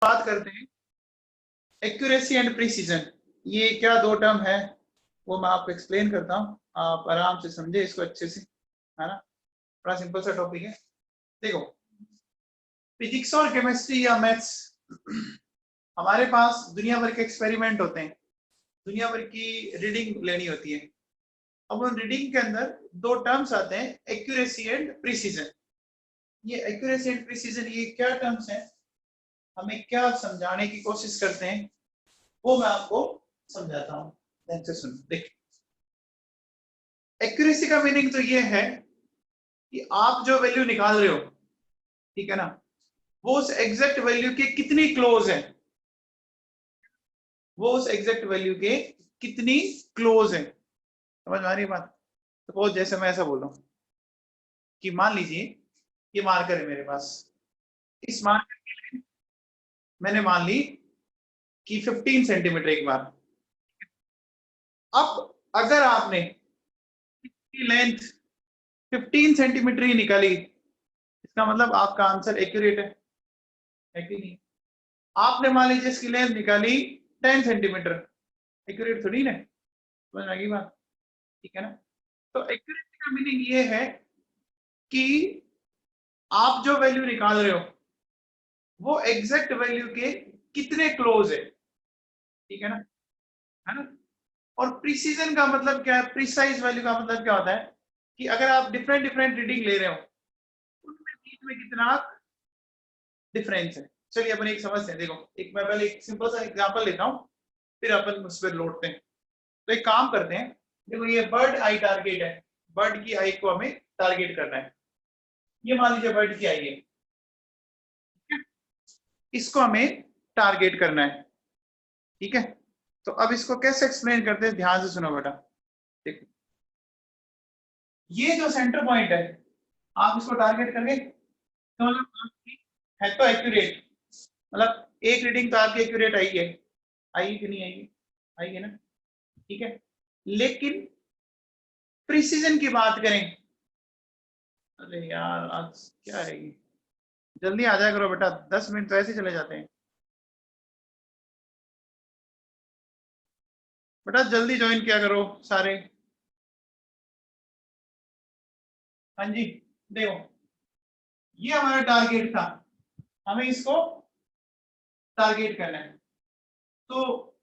बात करते हैं एक्यूरेसी एंड प्रिसीजन। ये क्या दो टर्म है वो मैं आपको एक्सप्लेन करता हूँ, आप आराम से समझे इसको अच्छे से, है ना। बड़ा सिंपल सा टॉपिक है। देखो, फिजिक्स और केमिस्ट्री या मैथ्स, हमारे पास दुनिया भर के एक्सपेरिमेंट होते हैं, दुनिया भर की रीडिंग लेनी होती है। अब उन रीडिंग के अंदर दो टर्म्स आते हैं, एक्यूरेसी एंड प्रिसीजन। ये एक्यूरेसी एंड प्रिसीजन ये क्या टर्म्स हैं, हमें क्या समझाने की कोशिश करते हैं, वो मैं आपको समझाता हूँ। ध्यान से सुनो। देखिए, एक्यूरेसी का मीनिंग तो ये है कि आप जो वैल्यू निकाल रहे हो, ठीक है ना, वो उस एग्जैक्ट वैल्यू के कितनी क्लोज है, वो उस एग्जैक्ट वैल्यू के कितनी क्लोज है। समझ में आ रही है बात। सपोज जैसे मैं ऐसा बोल रहा हूं कि मान लीजिए ये मार्कर है मेरे पास, इस मार्कर की लेंथ मैंने मान ली कि 15 सेंटीमीटर एक बार। अब अगर आपने इसकी लेंथ 15 सेंटीमीटर ही निकाली, इसका मतलब आपका आंसर एक्यूरेट है कि नहीं। आपने मान लीजिए इसकी लेंथ निकाली 10 सेंटीमीटर, एक्यूरेट थोड़ी ना। समझ में आ गई बात, ठीक है ना। तो एक्यूरेसी का मीनिंग ये है कि आप जो वैल्यू निकाल रहे हो वो एग्जैक्ट वैल्यू के कितने क्लोज है, ठीक है ना। और प्रिसीजन का मतलब क्या है, प्रिसाइज वैल्यू का मतलब क्या होता है कि अगर आप डिफरेंट डिफरेंट रीडिंग ले रहे हो उनमें बीच में कितना डिफरेंस है। चलिए अपन एक समझते हैं। देखो, एक मैं पहले एक सिंपल सा एग्जांपल लेता हूं, फिर अपन उस पर लौटते हैं। तो एक काम करते हैं, देखो ये बर्ड आई टारगेट है, बर्ड की आई को हमें टारगेट करना है। ये मान लीजिए बर्ड की आई है, इसको हमें टारगेट करना है, ठीक है। तो अब इसको कैसे एक्सप्लेन करते हैं, ध्यान से सुनो बेटा। देखो, ये जो सेंटर पॉइंट है आप इसको टारगेट करके, तो मतलब आपकी है तो एक्यूरेट, मतलब एक रीडिंग तो आपकी एक्यूरेट आई है, आई कि नहीं आई, आई है ना, ठीक है। लेकिन प्रिसीजन की बात करें, अरे यार आज क्या है ये, जल्दी आ जाया करो बेटा, 10 मिनट तो ऐसे चले जाते हैं। बेटा जल्दी ज्वाइन किया करो सारे। हाँ जी, देखो ये हमारा टारगेट था, हमें इसको टारगेट करना है। तो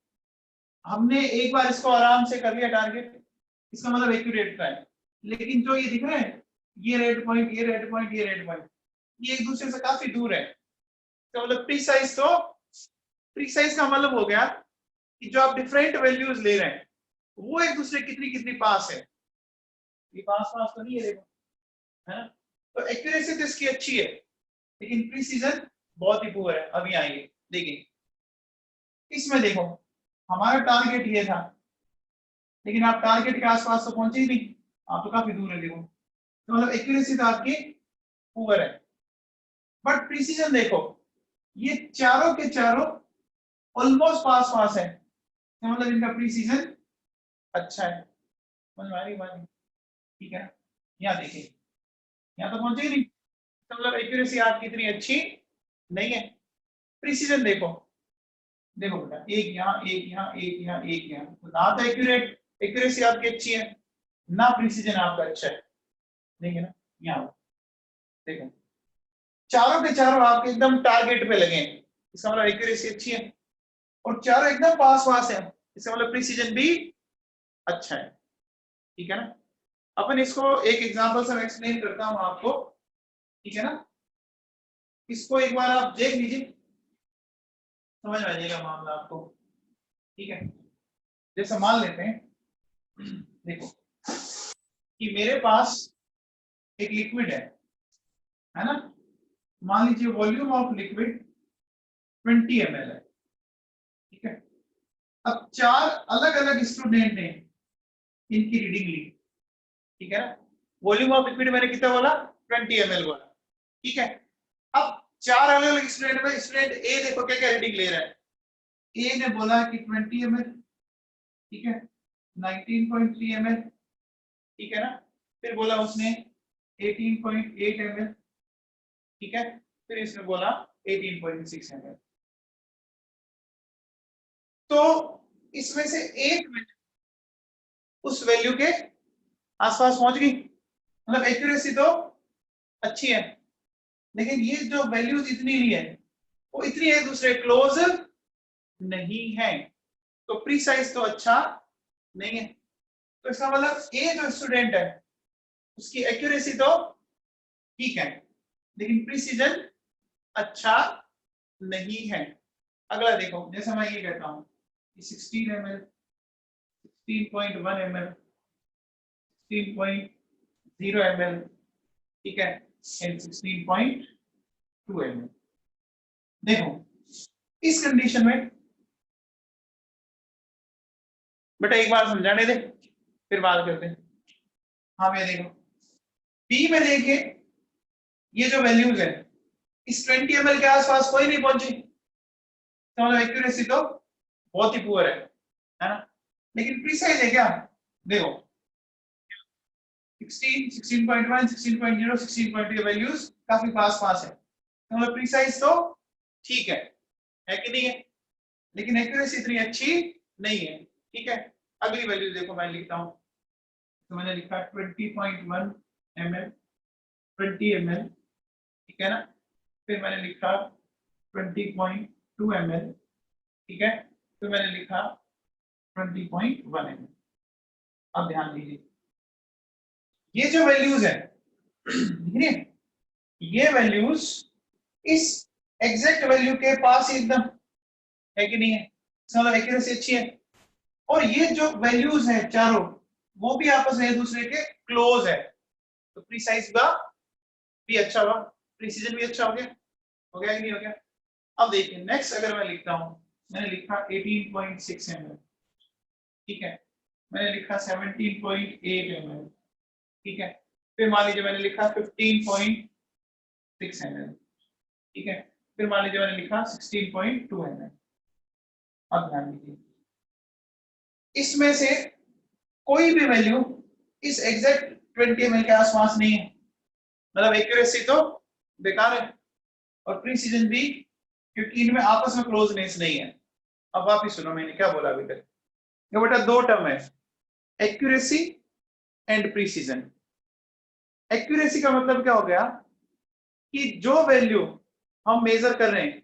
हमने एक बार इसको आराम से कर लिया टारगेट, इसका मतलब एक्यूरेट का है। लेकिन जो ये दिख रहा है, ये रेड पॉइंट, ये रेड पॉइंट, ये रेड पॉइंट, ये एक दूसरे से काफी दूर है। तो मतलब प्रीसाइज, तो प्रीसाइज का मतलब हो गया कि जो आप डिफरेंट वैल्यूज ले रहे हैं वो एक दूसरे कितनी कितनी पास है। ये पास पास तो नहीं है, देखो, है ना। तो एक्यूरेसी तो इसकी अच्छी है, लेकिन प्रीसीजन बहुत ही पुअर है। अभी आएंगे देखिए, इसमें देखो हमारा टारगेट ये था, लेकिन आप टारगेट के आसपास तो पहुंचे ही नहीं, आप तो काफी दूर है। देखो, तो मतलब एक्यूरेसी तो आपकी पुअर है। बट प्रिसीजन देखो, ये चारों के चारों ऑलमोस्ट पास पास है, तो मतलब इनका प्रिसीजन अच्छा है। समझ में आ रही बात, ठीक है। यहाँ देखिए, यहाँ तो पहुंचे ही नहीं, तो मतलब एक्यूरेसी आपकी इतनी अच्छी नहीं है। प्रिसीजन देखो, देखो बेटा, एक यहाँ, एक यहाँ, एक यहाँ, एक यहाँ, तो ना तो एक्यूरेट, एक्यूरेसी आपकी अच्छी है, ना प्रिसीजन आपका अच्छा है, ठीक है ना। यहाँ देखो, चारों के चारों आपके एकदम टारगेट पे लगे हैं, इसका मतलब एक्यूरेसी अच्छी है। और चारों एकदम पास पास है, इसका मतलब प्रिसीजन भी अच्छा है, ठीक है ना। अपन इसको एक एग्जांपल से मैं एक्सप्लेन करता हूं आपको, ठीक है ना। इसको एक बार आप देख लीजिए, समझ में आ जाएगा मामला आपको, ठीक है। जैसे मान लेते हैं, देखो कि मेरे पास एक लिक्विड है ना। मान लीजिए वॉल्यूम ऑफ लिक्विड 20 ml है, ठीक है। अब चार अलग अलग स्टूडेंट ने इनकी रीडिंग ली, ठीक है ना। वॉल्यूम ऑफ लिक्विड मैंने कितना बोला, 20 ml बोला, ठीक है। अब चार अलग अलग स्टूडेंट में स्टूडेंट ए देखो क्या क्या रीडिंग ले रहा है। ए ने बोला कि 20 ml, ठीक है, 19.3 ml, ठीक है ना। फिर बोला उसने 18.8 ml, ठीक है। फिर इसने बोला 18.6 ml। तो इसमें से एक उस वैल्यू के आसपास पहुंच गई, मतलब एक्यूरेसी तो अच्छी है, लेकिन ये जो वैल्यूज इतनी ली है वो इतनी एक दूसरे क्लोज नहीं है, तो प्रीसाइज तो अच्छा नहीं है। तो इसका मतलब ए जो स्टूडेंट है उसकी एक्यूरेसी तो ठीक है, लेकिन प्रिसीजन अच्छा नहीं है। अगला देखो, जैसे मैं ये कहता हूं 16 ml, 16.1 ml, 16.0 ml, ठीक है, एंड 16.2 ml। देखो इस कंडीशन में बेटा एक बार समझाने दे फिर बात करते हैं। हाँ भैया देखो, बी में देखिए ये जो वैल्यूज है इस 20 ml के आसपास कोई नहीं पहुंची, तो मतलब एक्यूरेसी तो बहुत ही पुअर है ना, लेकिन प्रीसाइज है क्या? देखो 16, 16.1, 16.0, 16.2 वैल्यूज काफी पास पास है, तो मतलब प्रीसाइज तो ठीक है कि नहीं है, लेकिन एक्यूरेसी इतनी अच्छी नहीं है। ठीक है, अगली वैल्यू देखो मैं लिखता हूं, तो मैंने लिखा 20.1 ml, 20 ml, ठीक है ना, फिर मैंने लिखा 20.2 ml, ठीक है, फिर मैंने लिखा 20.1 ml। अब ध्यान दीजिए ये जो वैल्यूज है देखिए, ये वैल्यूज इस एग्जैक्ट वैल्यू के पास ही एकदम है कि नहीं है, मतलब एक्यूरेसी अच्छी है, और ये जो वैल्यूज है चारों वो भी आपस में एक दूसरे के क्लोज है, तो प्रीसाइज का भी अच्छा हुआ, प्रिसीजन भी अच्छा हो गया कि नहीं हो गया। अब देखिए नेक्स्ट अगर मैं लिखता हूं, मैंने लिखा 18.6 ml, ठीक है, मैंने लिखा 17.8 ml, ठीक है, फिर मान लीजिए मैंने लिखा 15.6 ml, ठीक है, फिर मान लीजिए मैंने लिखा 16.2 ml। अब ध्यान दीजिए इसमें से कोई भी वैल्यू इस एग्जैक्ट 20 ml के आसपास नहीं है, मतलब एक्यूरेसी तो बेकार है और प्रिसीजन भी, क्योंकि इनमें आपस में क्लोजनेस नहीं है। अब आप ही सुनो मैंने क्या बोला अभी तक, ये बेटा दो टर्म है, एक्यूरेसी एंड प्रिसीजन। एक्यूरेसी का मतलब क्या हो गया कि जो वैल्यू हम मेजर कर रहे हैं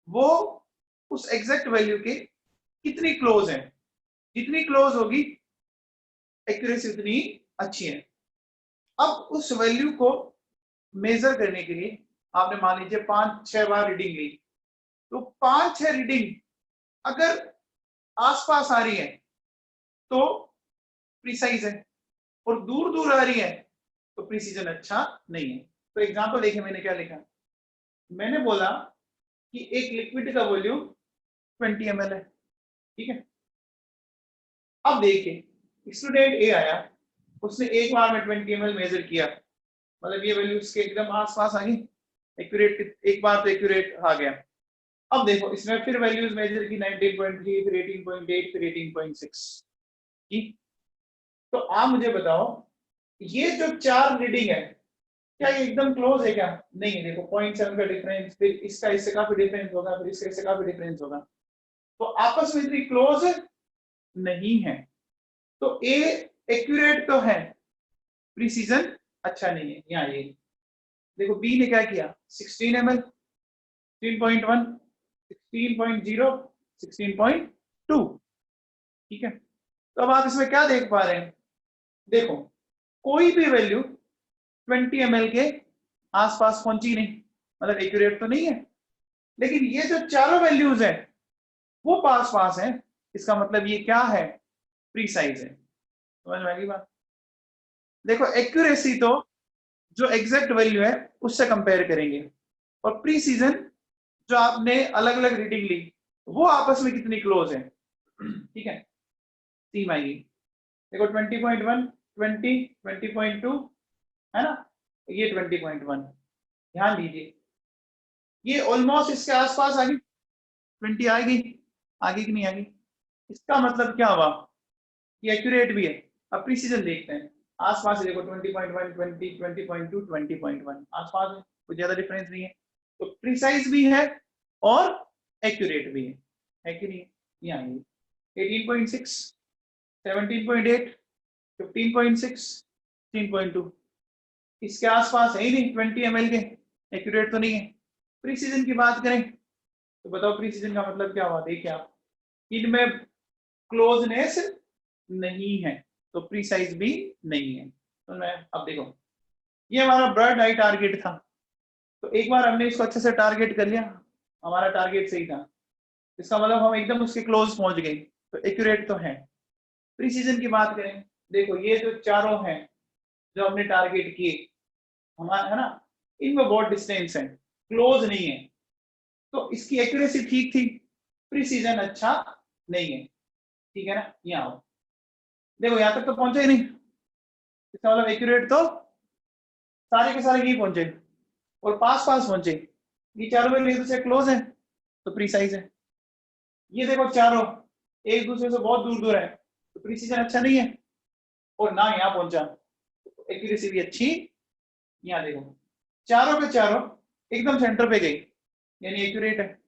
वो उस एग्जैक्ट वैल्यू के कितनी क्लोज है, जितनी क्लोज होगी एक्यूरेसी उतनी अच्छी है। अब उस वैल्यू को मेजर करने के लिए आपने मान लीजिए 5-6 बार रीडिंग ली, तो 5-6 रीडिंग अगर आसपास आ रही है तो प्रिसाइज है, और दूर दूर आ रही है तो प्रिसीजन अच्छा नहीं है। तो एग्जांपल देखिए मैंने क्या लिखा, मैंने बोला कि एक लिक्विड का वॉल्यूम 20 ml है, ठीक है। अब देखिए स्टूडेंट ए आया, उसने एक बार में 20 ml मेजर किया, मतलब ये वैल्यू इसके एकदम आसपास आ गई, एक्यूरेट, एक बार तो एक्यूरेट आ गया। अब देखो इसमें फिर वैल्यूज मेजर की 19.3, फिर 18.8, फिर 18.6, ठीक। तो आप मुझे बताओ ये जो 4 रीडिंग है क्या ये एकदम क्लोज है क्या? नहीं है, देखो 0.7 का डिफरेंस, फिर इसका इससे काफी डिफरेंस होगा, फिर इसका इससे काफी डिफरेंस होगा, तो आपस में इतनी क्लोज नहीं है। तो ए एक्यूरेट तो है, प्रिसीजन अच्छा नहीं है। यहाँ ये देखो बी ने क्या किया, 16 ml, 16.1, 16.0, 16.2, ठीक है। तो अब आप इसमें क्या देख पा रहे हैं, देखो कोई भी वैल्यू 20 ml के आसपास पहुंची नहीं, मतलब एक्यूरेट तो नहीं है, लेकिन ये जो चारों वैल्यूज है वो पास पास है, इसका मतलब ये क्या है, प्रीसाइज है। समझ में आएगी बात? देखो एक्यूरेसी तो जो एग्जैक्ट वैल्यू है उससे कंपेयर करेंगे, और प्रीसीजन जो आपने अलग अलग रीडिंग ली वो आपस में कितनी क्लोज है, ठीक है। तीन आएगी, देखो 20.1, 20, 20.2 है ना, ये 20.1, ध्यान दीजिए ये ऑलमोस्ट इसके आसपास आ गई, 20 आएगी, आगे की नहीं आएगी, इसका मतलब क्या हुआ, ये एक्यूरेट भी है। अब प्रिसीजन देखते हैं, आसपास है, देखो 20.1, 20, 20.2, 20.1 आसपास है, कोई ज्यादा डिफरेंस नहीं है, तो प्रिसाइज भी है और एक्यूरेट भी है कि नहीं? यहाँ 18.6, 17.8, 15.6, 16.2, इसके आसपास है ही नहीं 20 ml के, एक्यूरेट तो नहीं है। प्री सीजन की बात करें तो बताओ प्री सीजन का मतलब क्या हुआ, देखिए आप, इनमें क्लोजनेस नहीं है तो प्रीसाइज भी नहीं है। तो मैं अब देखो, ये हमारा बर्ड आई टारगेट था, तो एक बार हमने इसको अच्छे से टारगेट कर लिया, हमारा टारगेट सही था, इसका मतलब हम एकदम उसके क्लोज पहुंच गए, तो एक्यूरेट तो है। प्रीसीजन की बात करें, देखो ये जो चारों हैं जो हमने टारगेट किए हमारा, है ना, इनमें बहुत डिस्टेंस है, क्लोज नहीं है, तो इसकी एक्यूरेसी ठीक थी, प्रीसीजन अच्छा नहीं है, ठीक है ना। यहाँ आओ, देखो यहाँ तक तो पहुंचे ही नहीं, इसका मतलब एक्यूरेट तो सारे के सारे यही पहुंचे और पास पास पहुंचे, ये चारों में एक दूसरे क्लोज है तो प्रीसाइज है। ये देखो चारों एक दूसरे से बहुत दूर दूर है तो प्रीसीजन अच्छा नहीं है, और ना यहाँ पहुंचा तो एक्यूरेसी भी अच्छी। यहाँ देखो चारों के चारों एकदम सेंटर पे गई, यानी एक्यूरेट है,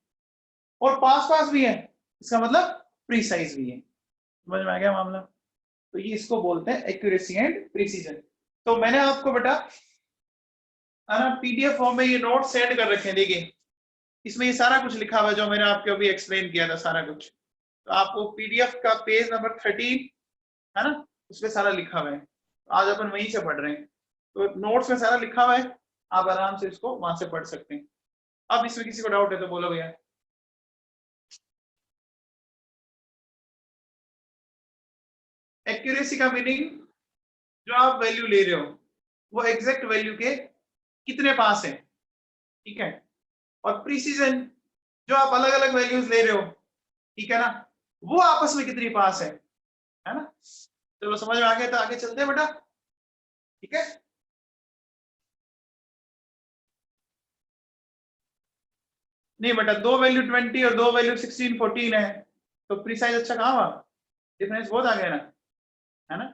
और पास पास भी है, इसका मतलब प्रीसाइज भी है। समझ में आ गया मामला? तो ये इसको बोलते हैं एक्यूरेसी एंड प्रीसीजन। तो मैंने आपको बेटा पीडीएफ फॉर्म में ये नोट सेंड कर रखे हैं, देखिए इसमें ये सारा कुछ लिखा हुआ है जो मैंने आपको अभी एक्सप्लेन किया था सारा कुछ, तो आपको पीडीएफ का पेज नंबर 13 है ना, उसमें सारा लिखा हुआ है, आज अपन वहीं से पढ़ रहे हैं, तो नोट्स में सारा लिखा हुआ है, आप आराम से इसको वहां से पढ़ सकते हैं। अब इसमें किसी को डाउट है तो बोलो भैया। एक्यूरेसी का मीनिंग जो आप वैल्यू ले रहे हो वो एग्जैक्ट वैल्यू के कितने पास है, ठीक है, और प्रीसीजन जो आप अलग अलग वैल्यूज ले रहे हो, ठीक है ना, वो आपस में कितनी पास है ना। चलो समझ में आ गया, तो आगे चलते हैं बेटा, ठीक है। नहीं बेटा, दो वैल्यू 20 और दो वैल्यू 16 14 है, तो प्रीसाइज अच्छा कहाँ हुआ, डिफरेंस बहुत आ गया ना, है ना,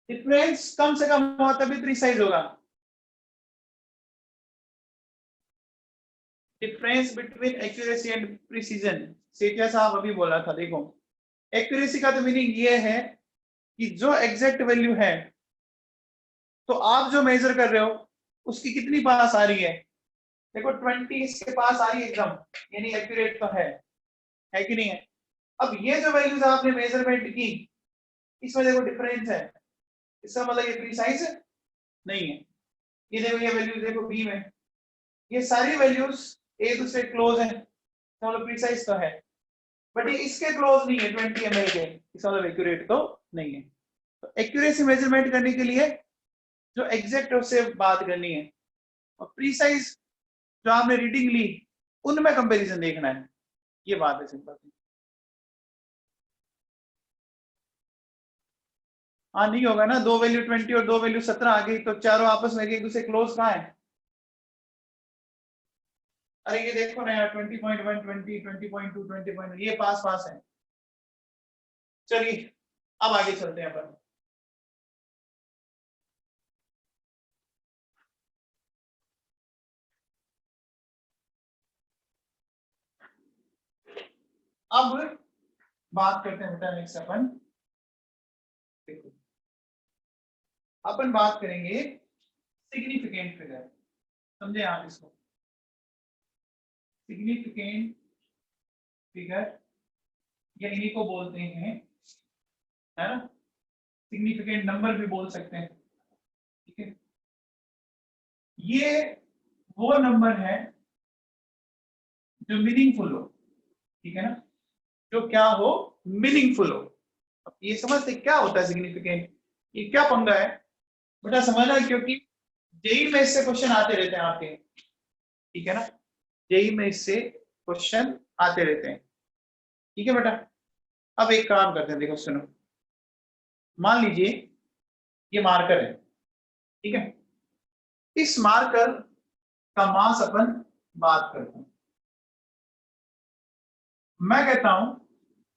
डिफरेंस कम से कम हुआ तभी प्रीसाइज होगा। Difference between accuracy and precision, Sethia साहब अभी बोला था, देखो एक्यूरेसी का तो मीनिंग ये है कि जो एग्जैक्ट वैल्यू है, तो आप जो मेजर कर रहे हो उसकी कितनी पास आ रही है, देखो 20 इसके पास आ रही है एकदम, यानी एक्यूरेट तो है कि नहीं है। अब ये जो वैल्यूज आपने मेजरमेंट की, इसमें देखो डिफरेंस है, इसका मतलब ये प्रीसाइज नहीं है। ये देखो ये वैल्यूज देखो बी में, ये सारी वैल्यूज एक दूसरे क्लोज है, तो मतलब प्रीसाइज तो है, बट ये इसके क्लोज नहीं है 20 ml के, इसका मतलब एक्यूरेट तो नहीं है। तो एक्यूरेसी मेजरमेंट करने के लिए जो एग्जैक्ट उससे बात करनी है, और प्रीसाइज जो आपने रीडिंग ली उनमें कंपैरिजन देखना है, ये बात है सिंपल। हाँ नहीं होगा ना, दो वैल्यू 20 और दो वैल्यू 17 आ गई तो चारों आपस में एक दूसरे क्लोज कहाँ है। अरे ये देखो ना यार 20.1 20 20.2 20. ये पास पास है। चलिए अब आगे चलते हैं अपन। अब बात करते हैं बेटा नेक्स्ट अपन, देखो अपन बात करेंगे सिग्निफिकेंट फिगर, समझे आप इसको, सिग्निफिकेंट फिगर या इन्हीं को बोलते हैं, है ना, सिग्निफिकेंट नंबर भी बोल सकते हैं, ठीक है। ये वो नंबर है जो मीनिंगफुल हो, ठीक है ना, जो क्या हो, मीनिंगफुल हो। अब ये समझते क्या होता है सिग्निफिकेंट, ये क्या पंगा है बेटा, समझना, क्योंकि जेई में इससे क्वेश्चन आते रहते हैं आपके, ठीक है ना, जेई में इससे क्वेश्चन आते रहते हैं, ठीक है बेटा। अब एक काम करते हैं, देखो सुनो, मान लीजिए ये मार्कर है, ठीक है, इस मार्कर का मास अपन बात करते हैं, मैं कहता हूं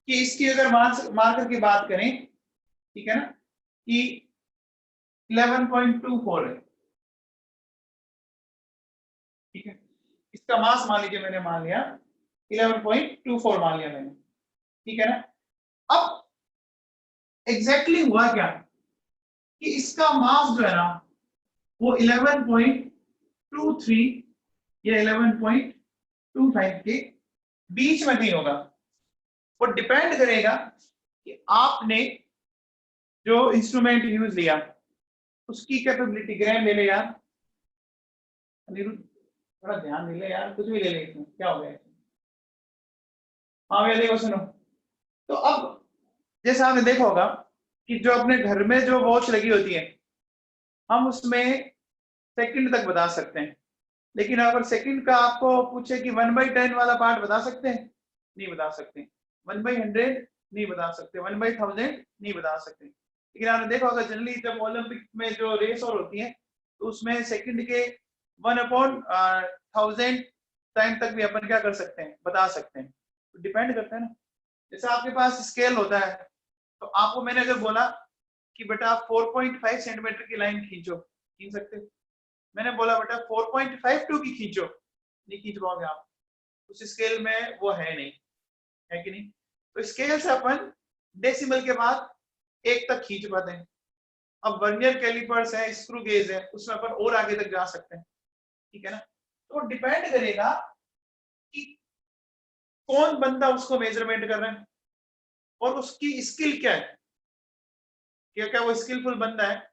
कि इसकी अगर मास मार्कर की बात करें, ठीक है ना, कि 11.24 है, ठीक है, इसका मास मान लीजिए मैंने मान लिया 11.24 मान लिया मैंने, ठीक है ना। अब एग्जैक्टली हुआ क्या कि इसका मास जो है ना वो 11.23 या 11.25 के बीच में नहीं होगा। वो डिपेंड करेगा कि आपने जो इंस्ट्रूमेंट यूज लिया उसकी कैपेबिलिटी। ग्रैम ले ले यार, अनिरुद्ध थोड़ा ध्यान दे ले यार, कुछ भी ले ले इसमें क्या हो गया। हाँ भैया देखो सुनो, तो अब जैसे आपने देखा होगा कि जो अपने घर में जो वॉच लगी होती है हम उसमें सेकंड तक बता सकते हैं, लेकिन अगर सेकंड का आपको पूछे कि 1/10 वाला पार्ट बता सकते हैं, नहीं बता सकते। 1/100 नहीं बता सकते, 1/1000 नहीं बता सकते। लेकिन आपने देखा होगा जनरली जब ओलंपिक में जो रेस और होती है तो उसमें सेकंड के 1/1000 टाइम तक भी अपन क्या कर सकते हैं, बता सकते हैं। तो डिपेंड करता है ना। जैसे आपके पास स्केल होता है तो आपको मैंने अगर बोला कि बेटा आप 4.5 सेंटीमीटर की लाइन खींचो, खींच सकते हो। मैंने बोला बेटा 4.52 की खींचो, नहीं खींच पाओगे आप, उस स्केल में वो है नहीं, है कि नहीं। तो स्केल से अपन डेसिमल के बाद 1 तक खींच पाते हैं। अब वर्नियर कैलिपर्स है, स्क्रू गेज है, उसमें अपन और आगे तक जा सकते हैं, ठीक है ना। तो डिपेंड करेगा कि कौन बंदा उसको मेजरमेंट कर रहा है और उसकी स्किल क्या है, क्या क्या वो स्किलफुल बंदा है,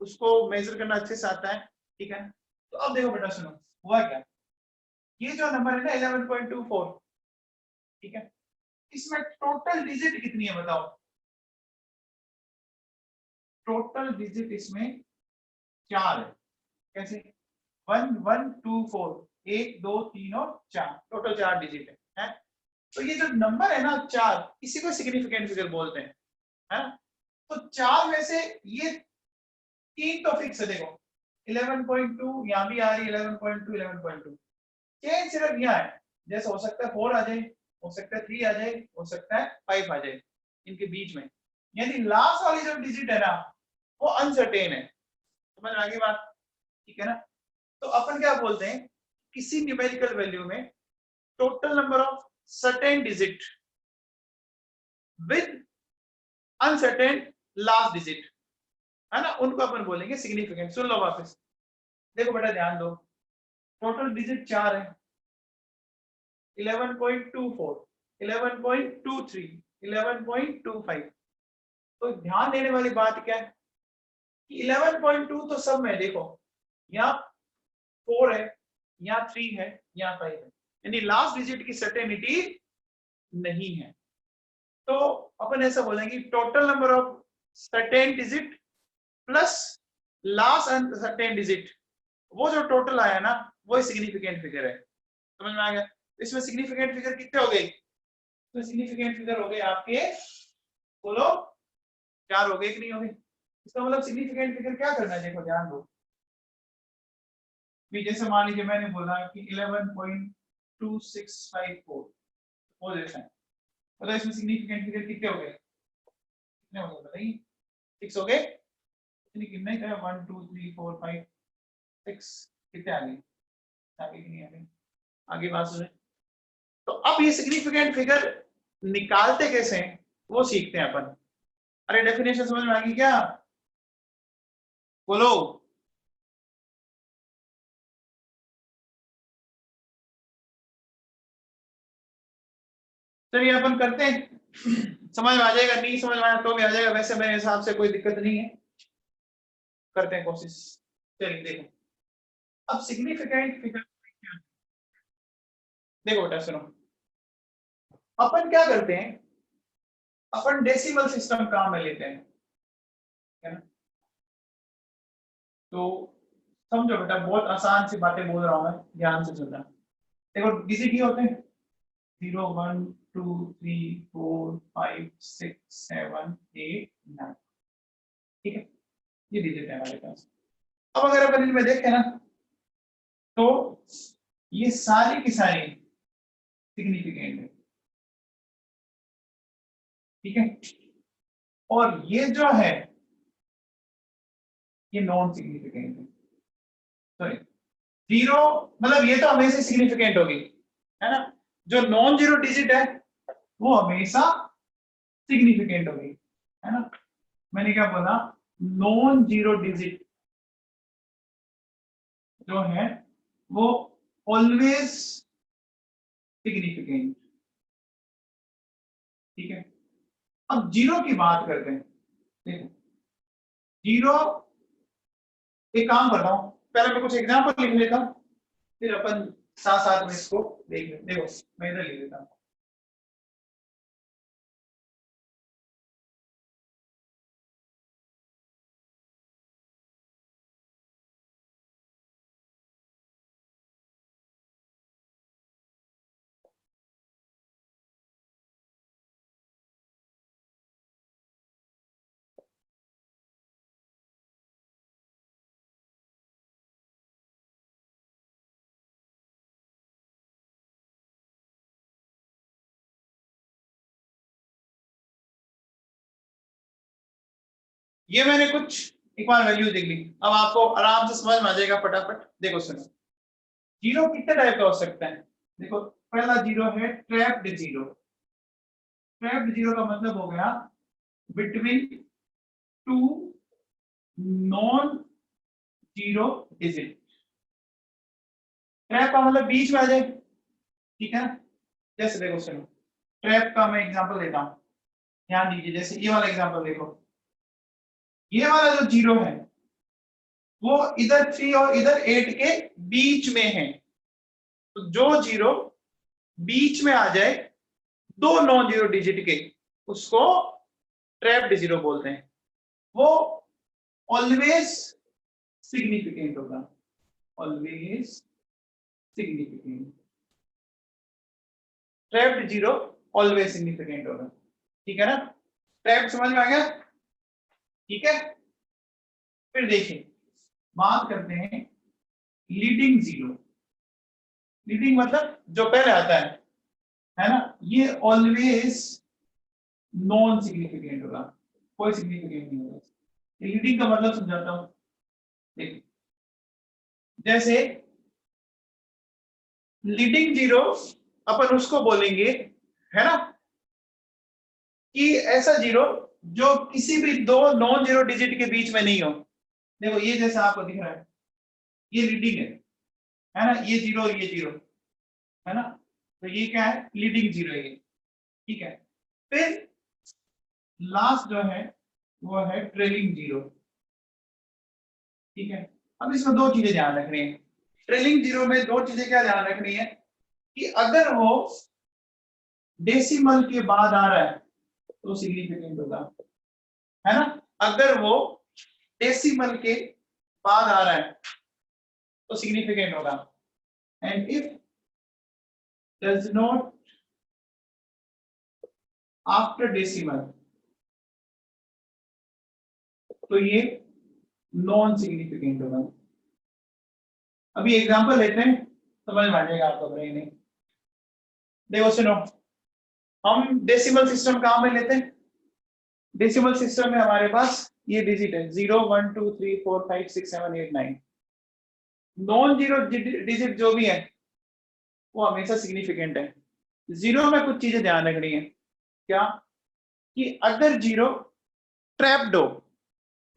उसको मेजर करना अच्छे से आता है, ठीक है। तो अब देखो बेटा सुनो हुआ क्या, ये जो नंबर है ना 11.24, ठीक है, इसमें टोटल डिजिट कितनी है बताओ। टोटल डिजिट इसमें 4 है। कैसे? 1 1 2 4, 1 2 3 और 4, टोटल 4 डिजिट है। तो ये जो नंबर है ना 4, इसी को सिग्निफिकेंट फिगर बोलते हैं, है। तो 4 में से ये 3 तो फिक्स है, देखो 11.2 यहाँ भी आ रही है, 11.2 11.2, चेंज सिर्फ यहाँ है। जैसे हो सकता है 4 आ जाए, हो सकता है 3 आ जाए, हो सकता है 5 आ जाए, इनके बीच में। यानी लास्ट वाली जो डिजिट है ना वो अनसर्टेन है, समझ में आ गई बात, ठीक है ना। तो अपन क्या बोलते हैं, किसी न्यूमेरिकल वैल्यू में total number of certain digit with uncertain last digit, है ना, उनको अपन बोलेंगे सिग्निफिकेंट। सुन लो वापस, देखो बेटा ध्यान दो, टोटल डिजिट 4 है, 11.24, 11.23, 11.25। तो ध्यान देने वाली बात क्या है कि 11.2 तो सब में देखो, यहाँ 4 है, यहाँ 3 है, यहाँ 5 है, यानी लास्ट डिजिट की सर्टेनिटी नहीं है। तो अपन ऐसा बोलेंगे total number of certain digit plus last uncertain digit, वो जो टोटल आया ना वो सिग्निफिकेंट फिगर है, समझ में आ गया। इसमें सिग्निफिकेंट फिगर कितने हो गए, तो सिग्निफिकेंट फिगर हो गए आपके, बोलो 4 हो गए कि नहीं हो गए। इसका मतलब सिग्निफिकेंट फिगर क्या करना है, देखो ध्यान दो। जैसे मान लीजिए मैंने बोला कि 11.2654 पोजीशन, मतलब इसमें सिग्निफिकेंट फिगर कितने हो गए, कितने हो गए बताइए, 6 हो गए, कितने थे, 1 2 3 4 5 6, कितने आ गए, आगे नहीं आ गए, आगे बात सुने। तो अब ये सिग्निफिकेंट फिगर निकालते कैसे हैं वो सीखते हैं अपन। अरे डेफिनेशन समझ में आ गई क्या, बोलो। चलिए अपन करते हैं, समझ में आ जाएगा, नहीं समझ में आया तो भी आ जाएगा, वैसे मेरे हिसाब से कोई दिक्कत नहीं है, करते हैं कोशिश। चलिए देखो, अब सिग्निफिकेंट फिगर देखो बेटा सुनो, अपन क्या करते हैं, अपन डेसिमल सिस्टम काम में लेते हैं, है ना। तो समझो बेटा, बहुत आसान सी बातें बोल रहा हूं मैं, ध्यान से सुनना। देखो डिजिट ये होते हैं 0 1 2 3 4 5 6 7 8 9, ठीक है, ये डिजिट है हमारे पास। अब अगर अपन इनमें देखें ना तो ये सारी की सारी सिग्निफिकेंट है, ठीक है, और ये जो है ये नॉन सिग्निफिकेंट है। सॉरी, 0 मतलब ये तो हमेशा सिग्निफिकेंट होगी, है ना। जो नॉन जीरो डिजिट है वो हमेशा सिग्निफिकेंट होगी, है ना। मैंने क्या बोला, नॉन जीरो डिजिट जो है वो ऑलवेज सिग्निफिकेंट, ठीक है। अब जीरो की बात करते हैं, देखो जीरो, एक काम करता हूं, पहले मैं कुछ एग्जांपल लिख लेता हूं, फिर अपन साथ साथ में इसको देख लें। देखो मैं इधर लिख लेता हूं, ये मैंने कुछ एक बार वैल्यू देख ली, अब आपको आराम से समझ में आ जाएगा फटाफट। देखो सुनो, जीरो कितने टाइप का हो सकता है। देखो पहला जीरो है ट्रैप्ड जीरो। ट्रैप्ड जीरो का मतलब हो गया between two non zero digit. Trap का मतलब बीच में आ जाए, ठीक है। जैसे देखो सुनो, ट्रैप का मैं एग्जांपल देता हूं, ध्यान दीजिए। जैसे ये वाला एग्जांपल देखो, ये वाला जो जीरो है वो इधर 3 और इधर 8 के बीच में है। तो जो जीरो बीच में आ जाए दो नॉन जीरो डिजिट के, उसको ट्रैप्ड जीरो बोलते हैं। वो ऑलवेज सिग्निफिकेंट होगा, always significant. Trapped zero always significant होगा, ठीक है ना। ट्रैप समझ में आ गया, ठीक है। फिर देखिए बात करते हैं लीडिंग जीरो। लीडिंग मतलब जो पहले आता है ना, ये ऑलवेज नॉन सिग्निफिकेंट होगा, कोई सिग्निफिकेंट नहीं होगा। लीडिंग का मतलब समझाता हूं, देखिए जैसे लीडिंग जीरो अपन उसको बोलेंगे, है ना, कि ऐसा जीरो जो किसी भी दो नॉन जीरो डिजिट के बीच में नहीं हो। देखो ये जैसा आपको दिख रहा है, ये लीडिंग है ना, ये जीरो ये जीरो, है ना। तो ये क्या है, लीडिंग जीरो है ये, ठीक है। फिर लास्ट जो है वो है ट्रेलिंग जीरो, ठीक है। अब इसमें दो चीजें ध्यान रखनी है। ट्रेलिंग जीरो में दो चीजें क्या ध्यान रखनी है, कि अगर वो डेसिमल के बाद आ रहा है तो सिग्निफिकेंट होगा, है ना। अगर वो डेसिमल के बाद आ रहा है तो सिग्निफिकेंट होगा। And if does not after decimal तो ये नॉन सिग्निफिकेंट होगा। अभी एग्जांपल लेते हैं, समझ में आ जाएगा आपको ब्रेन में। देखो सुनो, हम डेसिमल सिस्टम कहां में लेते हैं। डेसिमल सिस्टम में हमारे पास ये डिजिट है 0 1 2 3 4 5 6 7 8 9। नॉन जीरो डिजिट जो भी है वो हमेशा सिग्निफिकेंट है। जीरो में कुछ चीजें ध्यान रखनी है, क्या, कि अगर जीरो ट्रैप्ड हो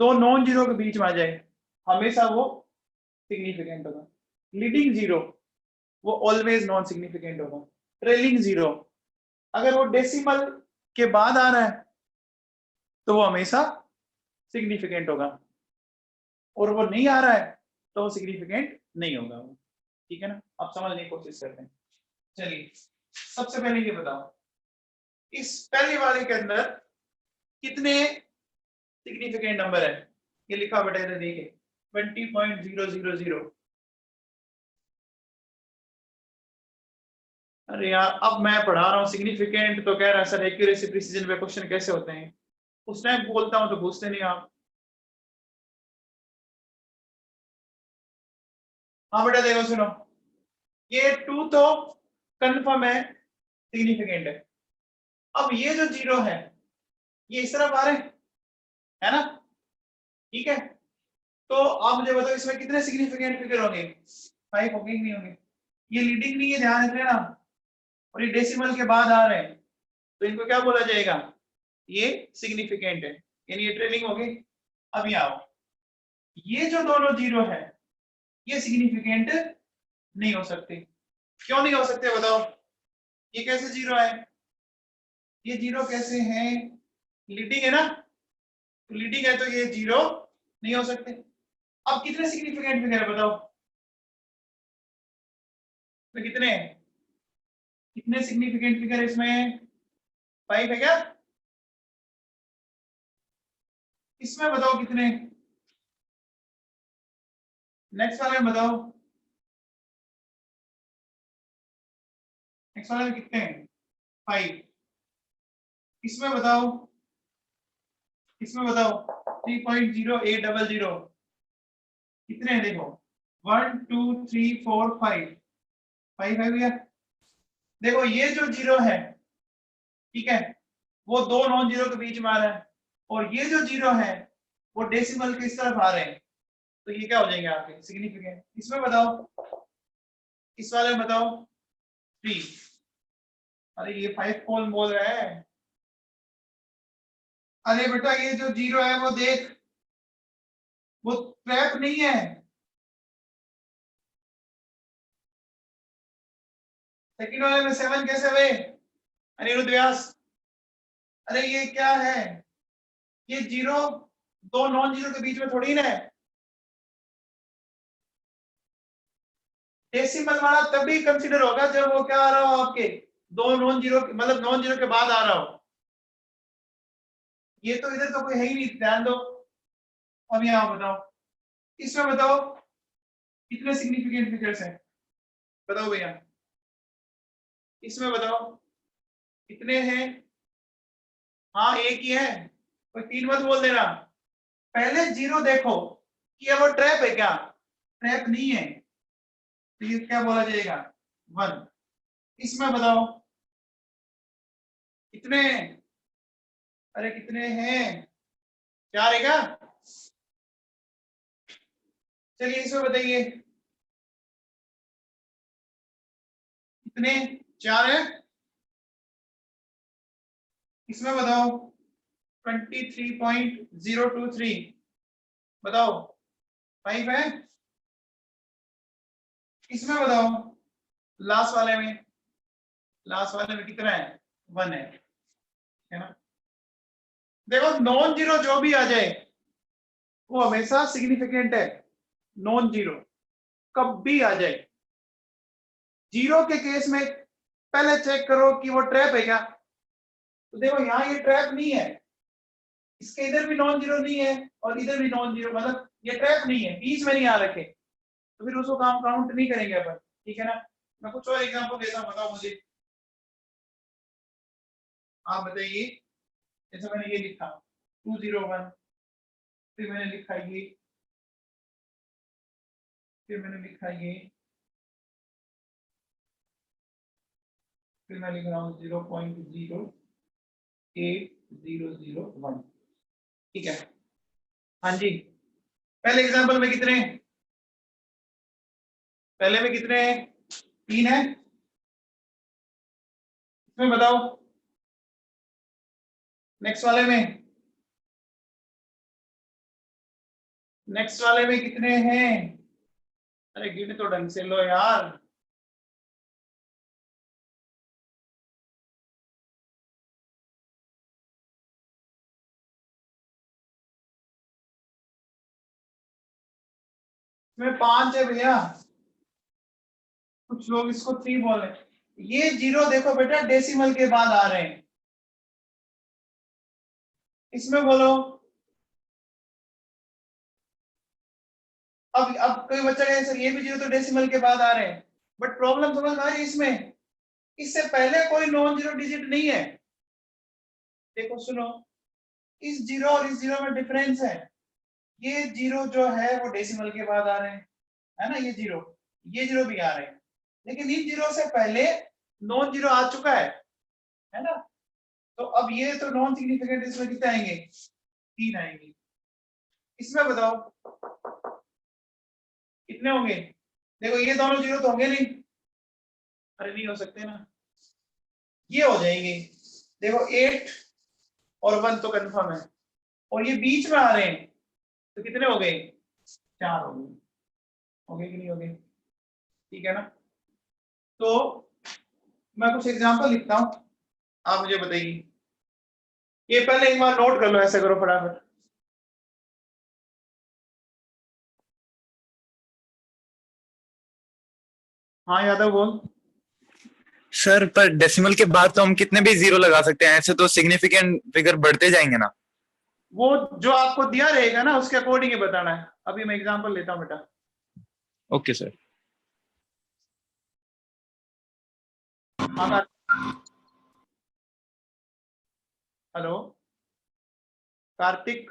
तो नॉन जीरो के बीच में आ जाए, हमेशा वो सिग्निफिकेंट होगा। लीडिंग जीरो वो ऑलवेज नॉन सिग्निफिकेंट होगा। ट्रेलिंग जीरो अगर वो डेसिमल के बाद आ रहा है तो वो हमेशा सिग्निफिकेंट होगा, और वो नहीं आ रहा है तो वो सिग्निफिकेंट नहीं होगा, ठीक है ना। आप समझने की कोशिश करते हैं। चलिए सबसे पहले ये बताओ, इस पहले वाले के अंदर कितने सिग्निफिकेंट नंबर है। ये लिखा बेटा इधर देखिए 20.000। अरे यार अब मैं पढ़ा रहा हूँ सिग्निफिकेंट तो कह रहा है सर एक्यूरेसी प्रिसीजन पे क्वेश्चन कैसे होते हैं। उस टाइम बोलता हूँ तो पूछते नहीं आप। हाँ बेटा देखो सुनो, ये 2 तो कंफर्म है सिग्निफिकेंट है। अब ये जो जीरो है ये इस तरफ आ रहे हैं, है ना, ठीक है। तो आप मुझे बताओ इसमें कितने सिग्निफिकेंट फिगर होंगे, 5 होंगे नहीं होंगे। ये लीडिंग नहीं है, ध्यान रख लेना। और ये डेसिमल के बाद आ रहे हैं तो इनको क्या बोला जाएगा, ये सिग्निफिकेंट है, यानी ये ट्रेलिंग हो गई। अब यहाँ आओ, ये जो दोनों जीरो है ये सिग्निफिकेंट नहीं हो सकते। क्यों नहीं हो सकते बताओ? ये कैसे जीरो है? ये जीरो कैसे है? लीडिंग है ना, तो लीडिंग है तो ये जीरो नहीं हो सकते। अब कितने सिग्निफिकेंट फिगर है बताओ? तो कितने कितने सिग्निफिकेंट फिगर इसमें? 5 है क्या? इसमें बताओ कितने? नेक्स्ट वाले में बताओ, नेक्स्ट वाले में कितने हैं? 5। इसमें बताओ, इसमें बताओ 3.0800 कितने हैं? देखो 1 2 3 4 5 5 है भैया। देखो ये जो जीरो है, ठीक है, वो दो नॉन जीरो के बीच में आ रहा है, और ये जो जीरो है वो डेसिमल के इस तरफ आ रहे हैं, तो ये क्या हो जाएंगे आपके सिग्निफिकेंट? इसमें बताओ, इस वाले में बताओ 3। अरे ये 5 कौन बोल रहा है? अरे बेटा ये जो जीरो है वो देख, वो ट्रैप नहीं है। सेकंड वाले में 7 कैसे हुए अनिरुद्ध व्यास? अरे ये क्या है? ये जीरो दो नॉन जीरो के बीच में थोड़ी ना है। डेसिमल वाला तभी कंसीडर होगा जब वो क्या आ रहा हो आपके दो नॉन जीरो, मतलब नॉन जीरो के बाद आ रहा हो। ये तो इधर तो कोई है ही नहीं, ध्यान दो। अब यहाँ बताओ, इसमें बताओ कितने सिग्निफिकेंट फिगर्स हैं? बताओ भैया, इसमें बताओ कितने हैं? हाँ एक ही है, कोई 3 मत बोल देना। पहले जीरो देखो कि अब वो ट्रैप है क्या? ट्रैप नहीं है, तो ये क्या बोला जाएगा? 1। इसमें बताओ कितने? अरे कितने हैं? 4 है क्या? चलिए इसमें बताइए कितने? 4 है। इसमें बताओ 23.023 बताओ 5 है। इसमें बताओ लास्ट वाले में, लास्ट वाले में कितना है? 1 है ना? देखो नॉन जीरो जो भी आ जाए वो हमेशा सिग्निफिकेंट है। नॉन जीरो कब भी आ जाए, जीरो के केस में पहले चेक करो कि वो ट्रैप है क्या। तो देखो यहाँ ये ट्रैप नहीं है, इसके इधर भी नॉन जीरो नहीं है और इधर भी नॉन जीरो, मतलब ये ट्रैप नहीं है, बीच में नहीं आ रखे, तो फिर उसको काम काउंट नहीं करेंगे अपन, ठीक है ना? मैं कुछ और एग्जांपल देता हूँ, बताओ मुझे, आप बताइए। जैसे मैंने ये लिखा 201, फिर मैंने लिखा ये, फिर मैंने लिखा ये, फिर मैं लिख रहा हूँ 0.080001, ठीक है? हाँ जी, पहले एग्जांपल में कितने? पहले में कितने? 3 है। इसमें बताओ नेक्स्ट वाले में, नेक्स्ट वाले में कितने हैं? अरे गिन तो ढंग से लो यार। इसमें 5 है भैया, कुछ लोग इसको 3 बोल रहे हैं। ये जीरो देखो बेटा डेसिमल के बाद आ रहे हैं। इसमें बोलो, अब कोई बच्चा कहे सर ये भी जीरो तो डेसिमल के बाद आ रहे हैं, बट प्रॉब्लम समझ में आ रही है इसमें, इससे पहले कोई नॉन जीरो डिजिट नहीं है। देखो सुनो, इस जीरो और इस जीरो में डिफरेंस है। ये जीरो जो है वो डेसिमल के बाद आ रहे हैं, है ना? ये जीरो भी आ रहे हैं, लेकिन इन जीरो से पहले नॉन जीरो आ चुका है ना? तो अब ये तो नॉन सिग्निफिकेंट, इसमें कितने आएंगे? 3 आएंगे। इसमें बताओ कितने होंगे? देखो ये दोनों जीरो तो होंगे नहीं, अरे नहीं हो सकते ना, ये हो जाएंगे। देखो 8 और 1 तो कंफर्म है, और ये बीच में आ रहे हैं तो कितने हो गए? 4 हो गए कि नहीं हो गए? ठीक है ना। तो मैं कुछ एग्जांपल लिखता हूं, आप मुझे बताइए। ये पहले एक बार नोट कर लो, ऐसे करो फटाफट। हाँ यादव बोल। सर पर डेसिमल के बाद तो हम कितने भी जीरो लगा सकते हैं, ऐसे तो सिग्निफिकेंट फिगर बढ़ते जाएंगे ना। वो जो आपको दिया रहेगा ना उसके अकॉर्डिंग ही बताना है। अभी मैं एग्जांपल लेता हूं बेटा। Okay sir. हाँ, हेलो कार्तिक,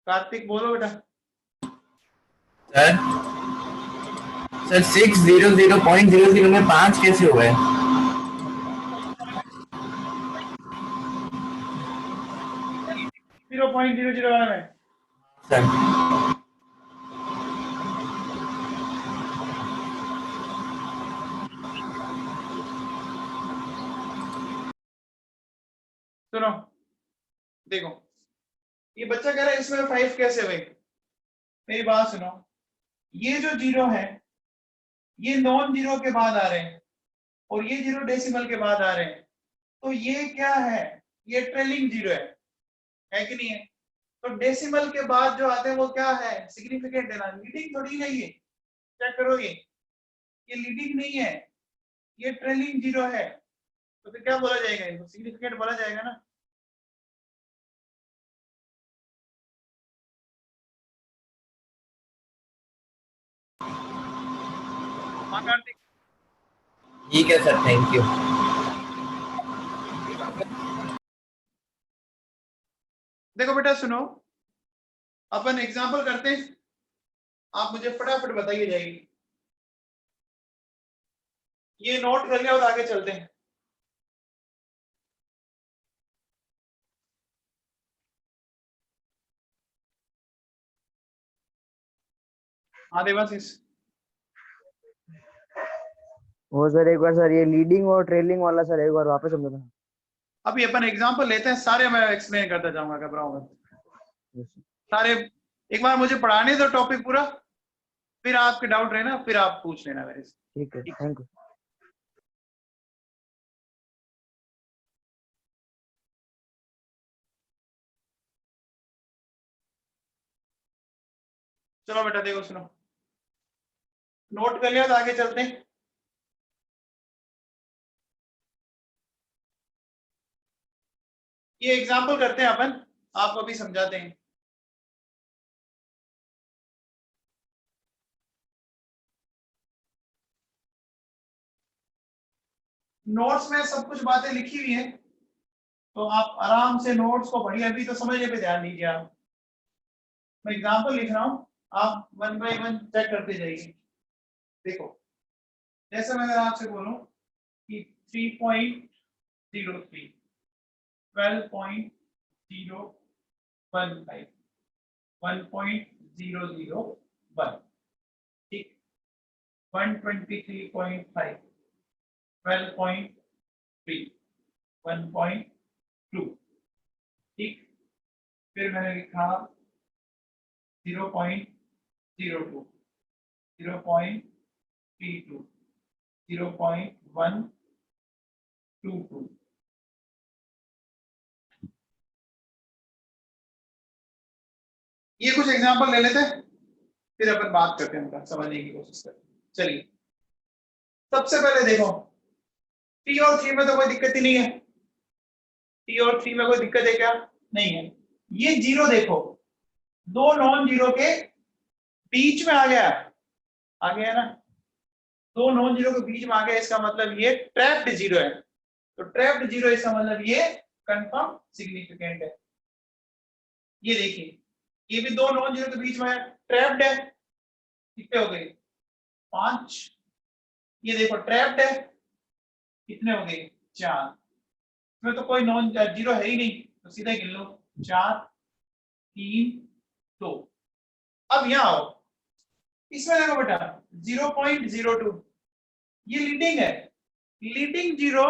कार्तिक बोलो बेटा। सर सर 600.00 में 5 कैसे हुए? 0.00 में सर सुनो, देखो ये बच्चा कह रहा है इसमें 5 कैसे हुए। मेरी बात सुनो, ये जो जीरो है ये नॉन जीरो के बाद आ रहे हैं और ये जीरो डेसिमल के बाद आ रहे हैं, तो ये क्या है? ये ट्रेलिंग जीरो है कि नहीं है? तो डेसिमल के बाद जो आते हैं वो क्या है? सिग्निफिकेंट है ना, लीडिंग थोड़ी नहीं है। चेक करो, ये लीडिंग नहीं है, ये ट्रेलिंग जीरो है। तो फिर क्या बोला जाएगा? इनको सिग्निफिकेंट बोला जाएगा ना। हाँ कार्तिक। ठीक है सर, थैंक यू। देखो बेटा सुनो, अपन एग्जांपल करते हैं, आप मुझे फटाफट बताइए जाएगी। ये नोट कर लिया और आगे चलते हैं। हाँ देवाशीष। वो सर एक बार सर ये लीडिंग और ट्रेलिंग वाला सर एक बार वापस समझाना। अभी अपन एग्जांपल लेते हैं, सारे मैं एक्सप्लेन करता जाऊंगा, घबराओ मत। सारे एक बार मुझे पढ़ाने दो टॉपिक पूरा, फिर आपके डाउट रहे ना फिर आप पूछ लेना मेरे से। ठीक है, थैंक यू। चलो बेटा देखो सुनो, नोट कर लिया तो आगे चलते हैं। ये एग्जांपल करते हैं अपन, आपको अभी समझाते हैं। नोट्स में सब कुछ बातें लिखी हुई हैं, तो आप आराम से नोट्स को पढ़िए, अभी तो समझने पे ध्यान दीजिए आप। मैं एग्जांपल लिख रहा हूं, आप 1 बाय 1 चेक करते जाइए। देखो जैसे मैं अगर आपसे बोलूं कि 3.03 12.015 1.001 ठीक, 123.5 12.3 1.2 ठीक, फिर मैंने लिखा 0.02 0.32 0.122। ये कुछ एग्जांपल ले लेते हैं, फिर अपन बात करते हैं, उनका समझने की कोशिश करते हैं। चलिए सबसे पहले देखो, टी और थ्री में तो कोई दिक्कत ही नहीं है। टी और थ्री में कोई दिक्कत है क्या? नहीं है। ये जीरो देखो, दो नॉन जीरो के बीच में आ गया ना, दो नॉन जीरो के बीच में आ गया, इसका मतलब ये ट्रैप्ड जीरो है। तो ट्रैप्ड जीरो इसका मतलब ये कंफर्म सिग्निफिकेंट है। ये देखिए, ये भी दो नॉन जीरो के बीच में ट्रैप्ड है, कितने हो गए? 5। ये देखो ट्रैप्ड है, कितने हो गए? 4। इसमें तो कोई नॉन जीरो है ही नहीं, तो सीधा गिन लो, 4 3 2। अब यहाँ आओ, इसमें देखो बेटा 0.02, ये लीडिंग है। लीडिंग जीरो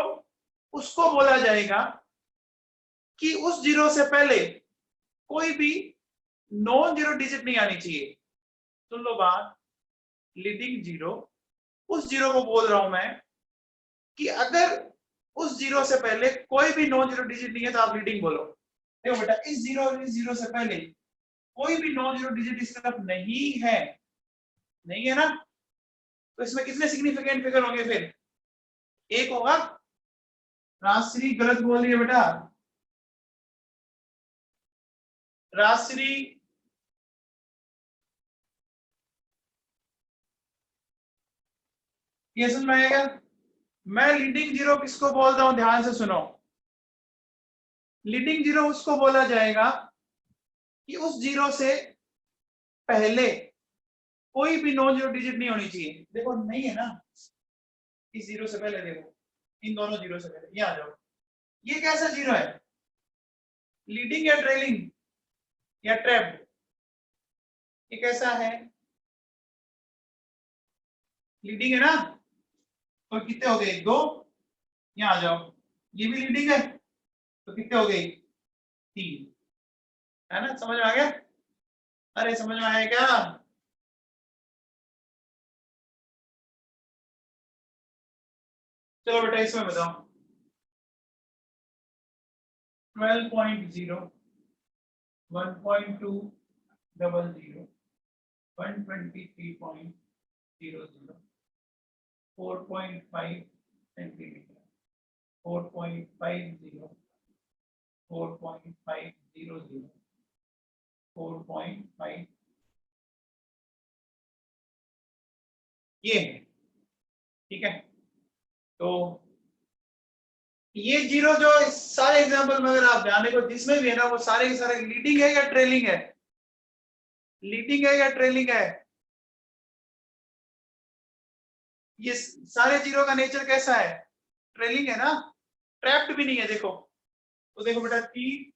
उसको बोला जाएगा कि उस जीरो से पहले कोई भी नॉन जीरो डिजिट नहीं आनी चाहिए। सुन लो बात, लीडिंग जीरो, उस जीरो को बोल रहा हूं मैं कि अगर उस जीरो से पहले कोई भी नॉन जीरो डिजिट नहीं है तो आप लीडिंग बोलो। देखो बेटा, इस जीरो और इस जीरो से पहले कोई भी नॉन जीरो डिजिट इस तरफ नहीं है, नहीं है ना, तो इसमें कितने सिग्निफिकेंट फिगर होंगे फिर? एक होगा। राजश्री गलत बोल रही है बेटा, राजश्री ये समझ में आएगा? मैं लीडिंग जीरो किसको बोलता हूं, ध्यान से सुनो। लीडिंग जीरो उसको बोला जाएगा कि उस जीरो से पहले कोई भी नॉन जीरो डिजिट नहीं होनी चाहिए। देखो नहीं है ना, इस जीरो से पहले देखो, इन दोनों जीरो से पहले ये आ जाओ, ये कैसा जीरो है? लीडिंग या ट्रेलिंग या ट्रैप्ड? ये कैसा है? लीडिंग है ना, तो कितने हो गए? दो। यहाँ आ जाओ, ये भी लीडिंग है, तो कितने हो गए? तीन, है ना? समझ में आ गया? अरे समझ में आया क्या? चलो बेटा इसमें बताओ, 12.0, 1.2, 00, 123.00, 4.5 सेंटीमीटर, 4.50, 4.500, 4.5, ये है, ठीक है? तो ये जीरो जो इस सारे एग्जांपल में अगर आप ध्यान देखो, जिसमें भी है ना, वो सारे के सारे लीडिंग है या ट्रेलिंग है? लीडिंग है या ट्रेलिंग है? ये सारे जीरो का नेचर कैसा है? ट्रेलिंग है ना, ट्रैप्ड भी नहीं है। देखो तो देखो बेटा, 3,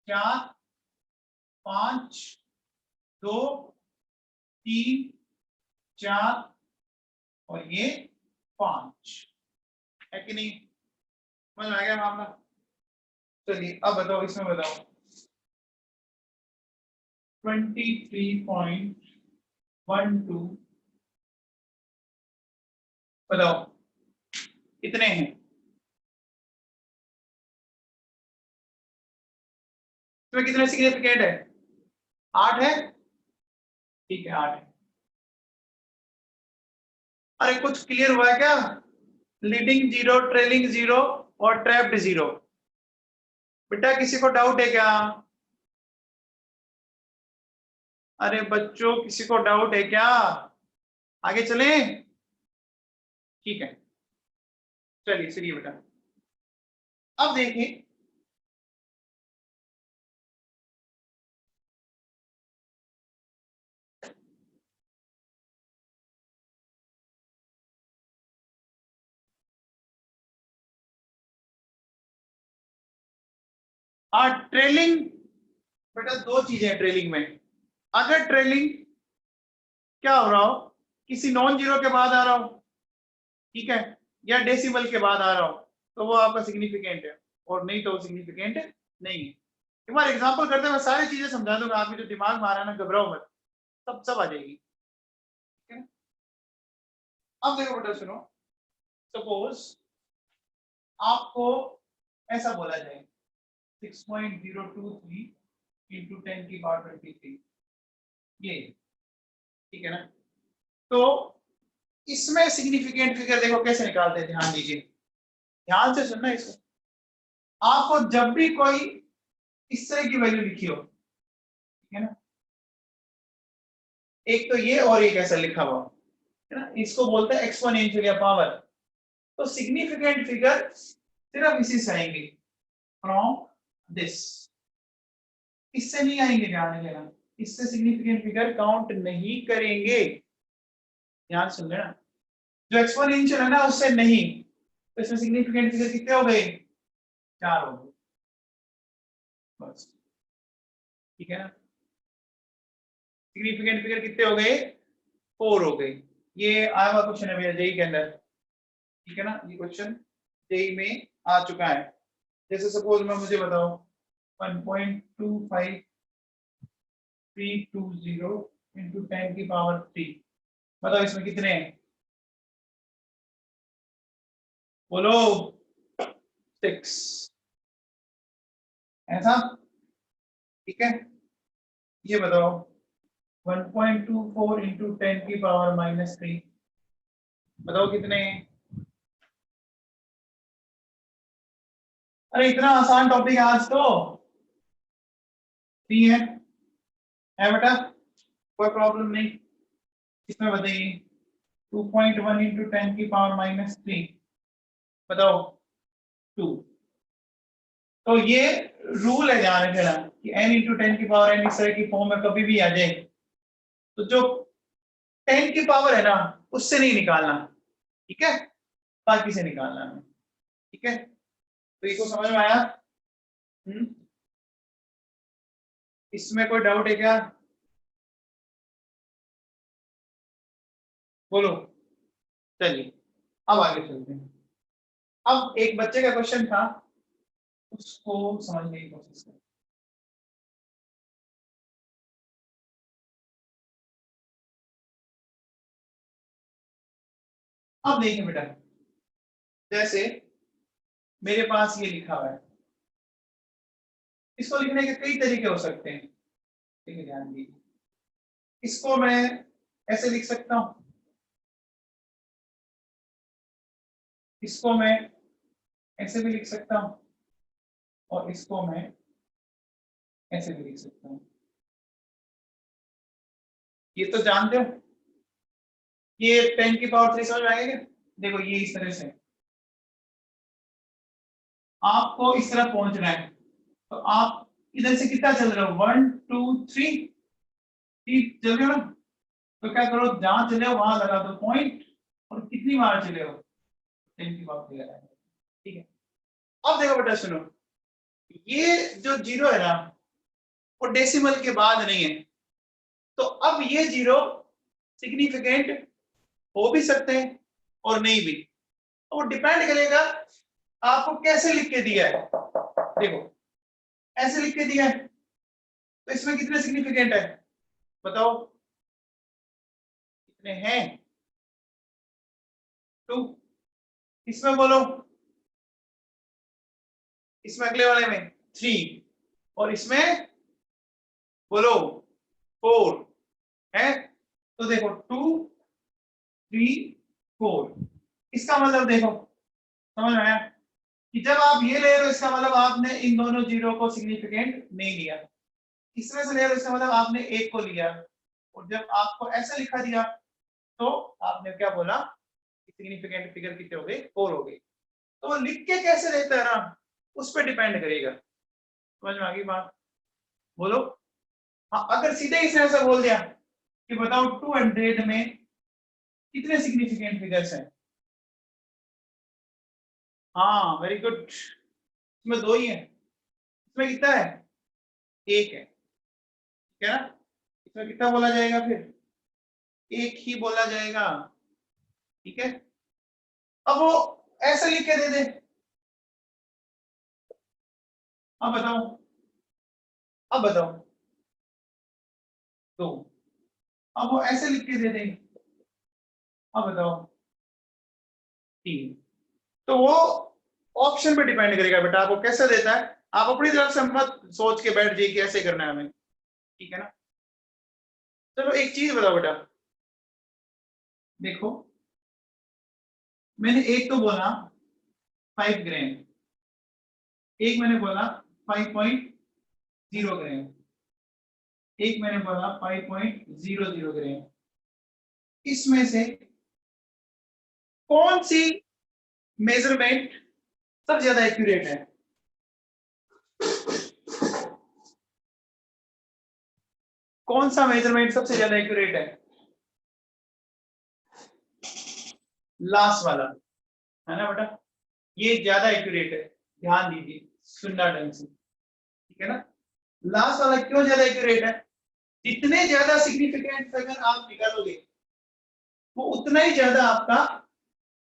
4, 5, 2, 3, 4 और ये 5 है कि नहीं? समझ में आ गया मामला? चलिए अब बताओ, इसमें बताओ 23.12, बताओ कितने हैं? इसमें कितने सिग्निफिकेंट है? 8 है, ठीक है 8 है। अरे कुछ क्लियर हुआ है क्या? लीडिंग जीरो, ट्रेलिंग जीरो और ट्रैप्ड जीरो। बेटा किसी को डाउट है क्या? अरे बच्चों किसी को डाउट है क्या? आगे चलें? ठीक है, चलिए चलिए बेटा, अब देखिए ट्रेलिंग। बेटा दो चीजें हैं ट्रेलिंग में। अगर ट्रेलिंग क्या हो रहा हो, किसी नॉन जीरो के बाद आ रहा हो, ठीक है, या डेसिमल के बाद आ रहा हो, तो वो आपका सिग्निफिकेंट है, और नहीं तो सिग्निफिकेंट नहीं है। एक बार एग्जांपल करते हैं, मैं सारी चीजें समझा दूंगा, आपके जो दिमाग में आ रहा है ना, घबराओ मत, सब आ जाएगी, ठीक है? अब देखो बेटा सुनो, सपोज आपको ऐसा बोला जाए 6.023 इंटू 10⁻23, ये, ठीक है ना? तो इसमें सिग्निफिकेंट फिगर देखो कैसे निकालते हैं, ध्यान दीजिए, ध्यान से सुनना इसको। आपको जब भी कोई इस तरह की वैल्यू लिखी हो, ठीक है ना, एक तो ये और एक ऐसा लिखा हुआ है ना, इसको बोलते हैं एक्सपोनेंशियल या पावर। तो सिग्निफिकेंट फिगर सिर्फ इसी से आएंगे, फ्रॉम दिस, इससे नहीं आएंगे, ध्यान देना, इससे सिग्निफिकेंट फिगर काउंट नहीं करेंगे, ध्यान सुन लेना। जो एक्सपोनेंशियल है ना उससे नहीं, तो इसमें सिग्निफिकेंट फिगर कितने हो गए? 4 हो गए, बस, ठीक है ना? सिग्निफिकेंट फिगर कितने हो गए? 4 हो गए। ये आया हुआ क्वेश्चन है भैया जेईई के अंदर, ठीक है ना, ये क्वेश्चन जेई में आ चुका है। जैसे सपोज में मुझे बताओ 1.25320 इंटू 10 की पावर 3, बताओ इसमें कितने हैं, बोलो 6, ऐसा, ठीक है। ये बताओ 1.24 इंटू 10 की पावर -3, बताओ कितने हैं। अरे इतना आसान टॉपिक आज तो 3 है बेटा, कोई प्रॉब्लम नहीं। इसमें बताइए 2.1 इंटू 10 की पावर -3, बताओ 2। तो ये रूल है ध्यान रखना कि n इंटू 10 की पावर n इस तरह की फॉर्म में कभी भी आ जाए तो जो 10 की पावर है ना उससे नहीं निकालना, ठीक है, बाकी से निकालना है, ठीक है। तो इसको समझ में आया? इसमें कोई डाउट है क्या, बोलो। चलिए अब आगे चलते हैं। अब एक बच्चे का क्वेश्चन था, उसको समझने की कोशिश करें। अब देखिए बेटा, जैसे मेरे पास ये लिखा हुआ है, इसको लिखने के कई तरीके हो सकते हैं, ठीक है, ध्यान दीजिए। इसको मैं ऐसे लिख सकता हूं, इसको मैं ऐसे भी लिख सकता हूं, और इसको मैं ऐसे भी लिख सकता हूं। ये तो जानते हो, ये 10 की पावर 3 समझ में आएगा क्या? देखो ये इस तरह से आपको इस तरह पहुंचना है, तो आप इधर से कितना चल रहे हो, 1 2 3 चल रहे हो ना, तो क्या करो, जहां चले हो वहां लगा दो पॉइंट, और कितनी बार चले हो, 10 की पावर 3 लगाएंगे, ठीक है। अब देखो बेटा सुनो, ये जो जीरो है ना वो डेसिमल के बाद नहीं है, तो अब ये जीरो सिग्निफिकेंट हो भी सकते हैं और नहीं भी, तो वो डिपेंड करेगा आपको कैसे लिख के दिया है। देखो ऐसे लिख के दिया है तो इसमें कितने सिग्निफिकेंट है, बताओ कितने हैं, 2। इसमें बोलो, इसमें अगले वाले में 3, और इसमें बोलो 4 है। तो देखो 2 3 4, इसका मतलब देखो समझ में आया कि जब आप ये ले रहे हो इसका मतलब आपने इन दोनों जीरो को सिग्निफिकेंट नहीं लिया, इसमें से ले रहे हो इसका मतलब आपने एक को लिया, और जब आपको ऐसा लिखा दिया तो आपने क्या बोला, सिग्निफिकेंट फिगर कितने हो गए, 4 हो गए। तो वो लिख के कैसे देता है ना उस पर डिपेंड करेगा, समझ में आ गई बात, बोलो। हाँ अगर सीधे इसने ऐसा बोल दिया कि बताओ 200 में कितने सिग्निफिकेंट फिगर्स हैं, हाँ वेरी गुड, इसमें 2 ही है, इसमें कितना है, 1 है, ठीक है ना। इसमें कितना बोला जाएगा, फिर 1 ही बोला जाएगा, ठीक है। अब वो ऐसे लिख के दे दे, अब बताओ, अब बताओ 2, अब वो ऐसे लिख के दे दे, अब बताओ 3। तो वो ऑप्शन पे डिपेंड करेगा बेटा, आपको कैसे देता है, आप अपनी तरफ से मत सोच के बैठ जाइए कि ऐसे करना है हमें, ठीक है ना। चलो एक चीज बताओ बेटा, देखो मैंने एक तो बोला 5 ग्राम, एक मैंने बोला 5.0 ग्राम, एक मैंने बोला 5.00 ग्राम, इसमें से कौन सी मेजरमेंट सबसे ज्यादा एक्यूरेट है, कौन सा मेजरमेंट सबसे ज्यादा एक्यूरेट है, लास्ट वाला है ना बेटा, ये ज्यादा एक्यूरेट है, ध्यान दीजिए सुनना ढंग से, ठीक है ना। लास्ट वाला क्यों ज्यादा एक्यूरेट है, जितने ज्यादा सिग्निफिकेंट फिगर आप निकालोगे वो उतना ही ज्यादा आपका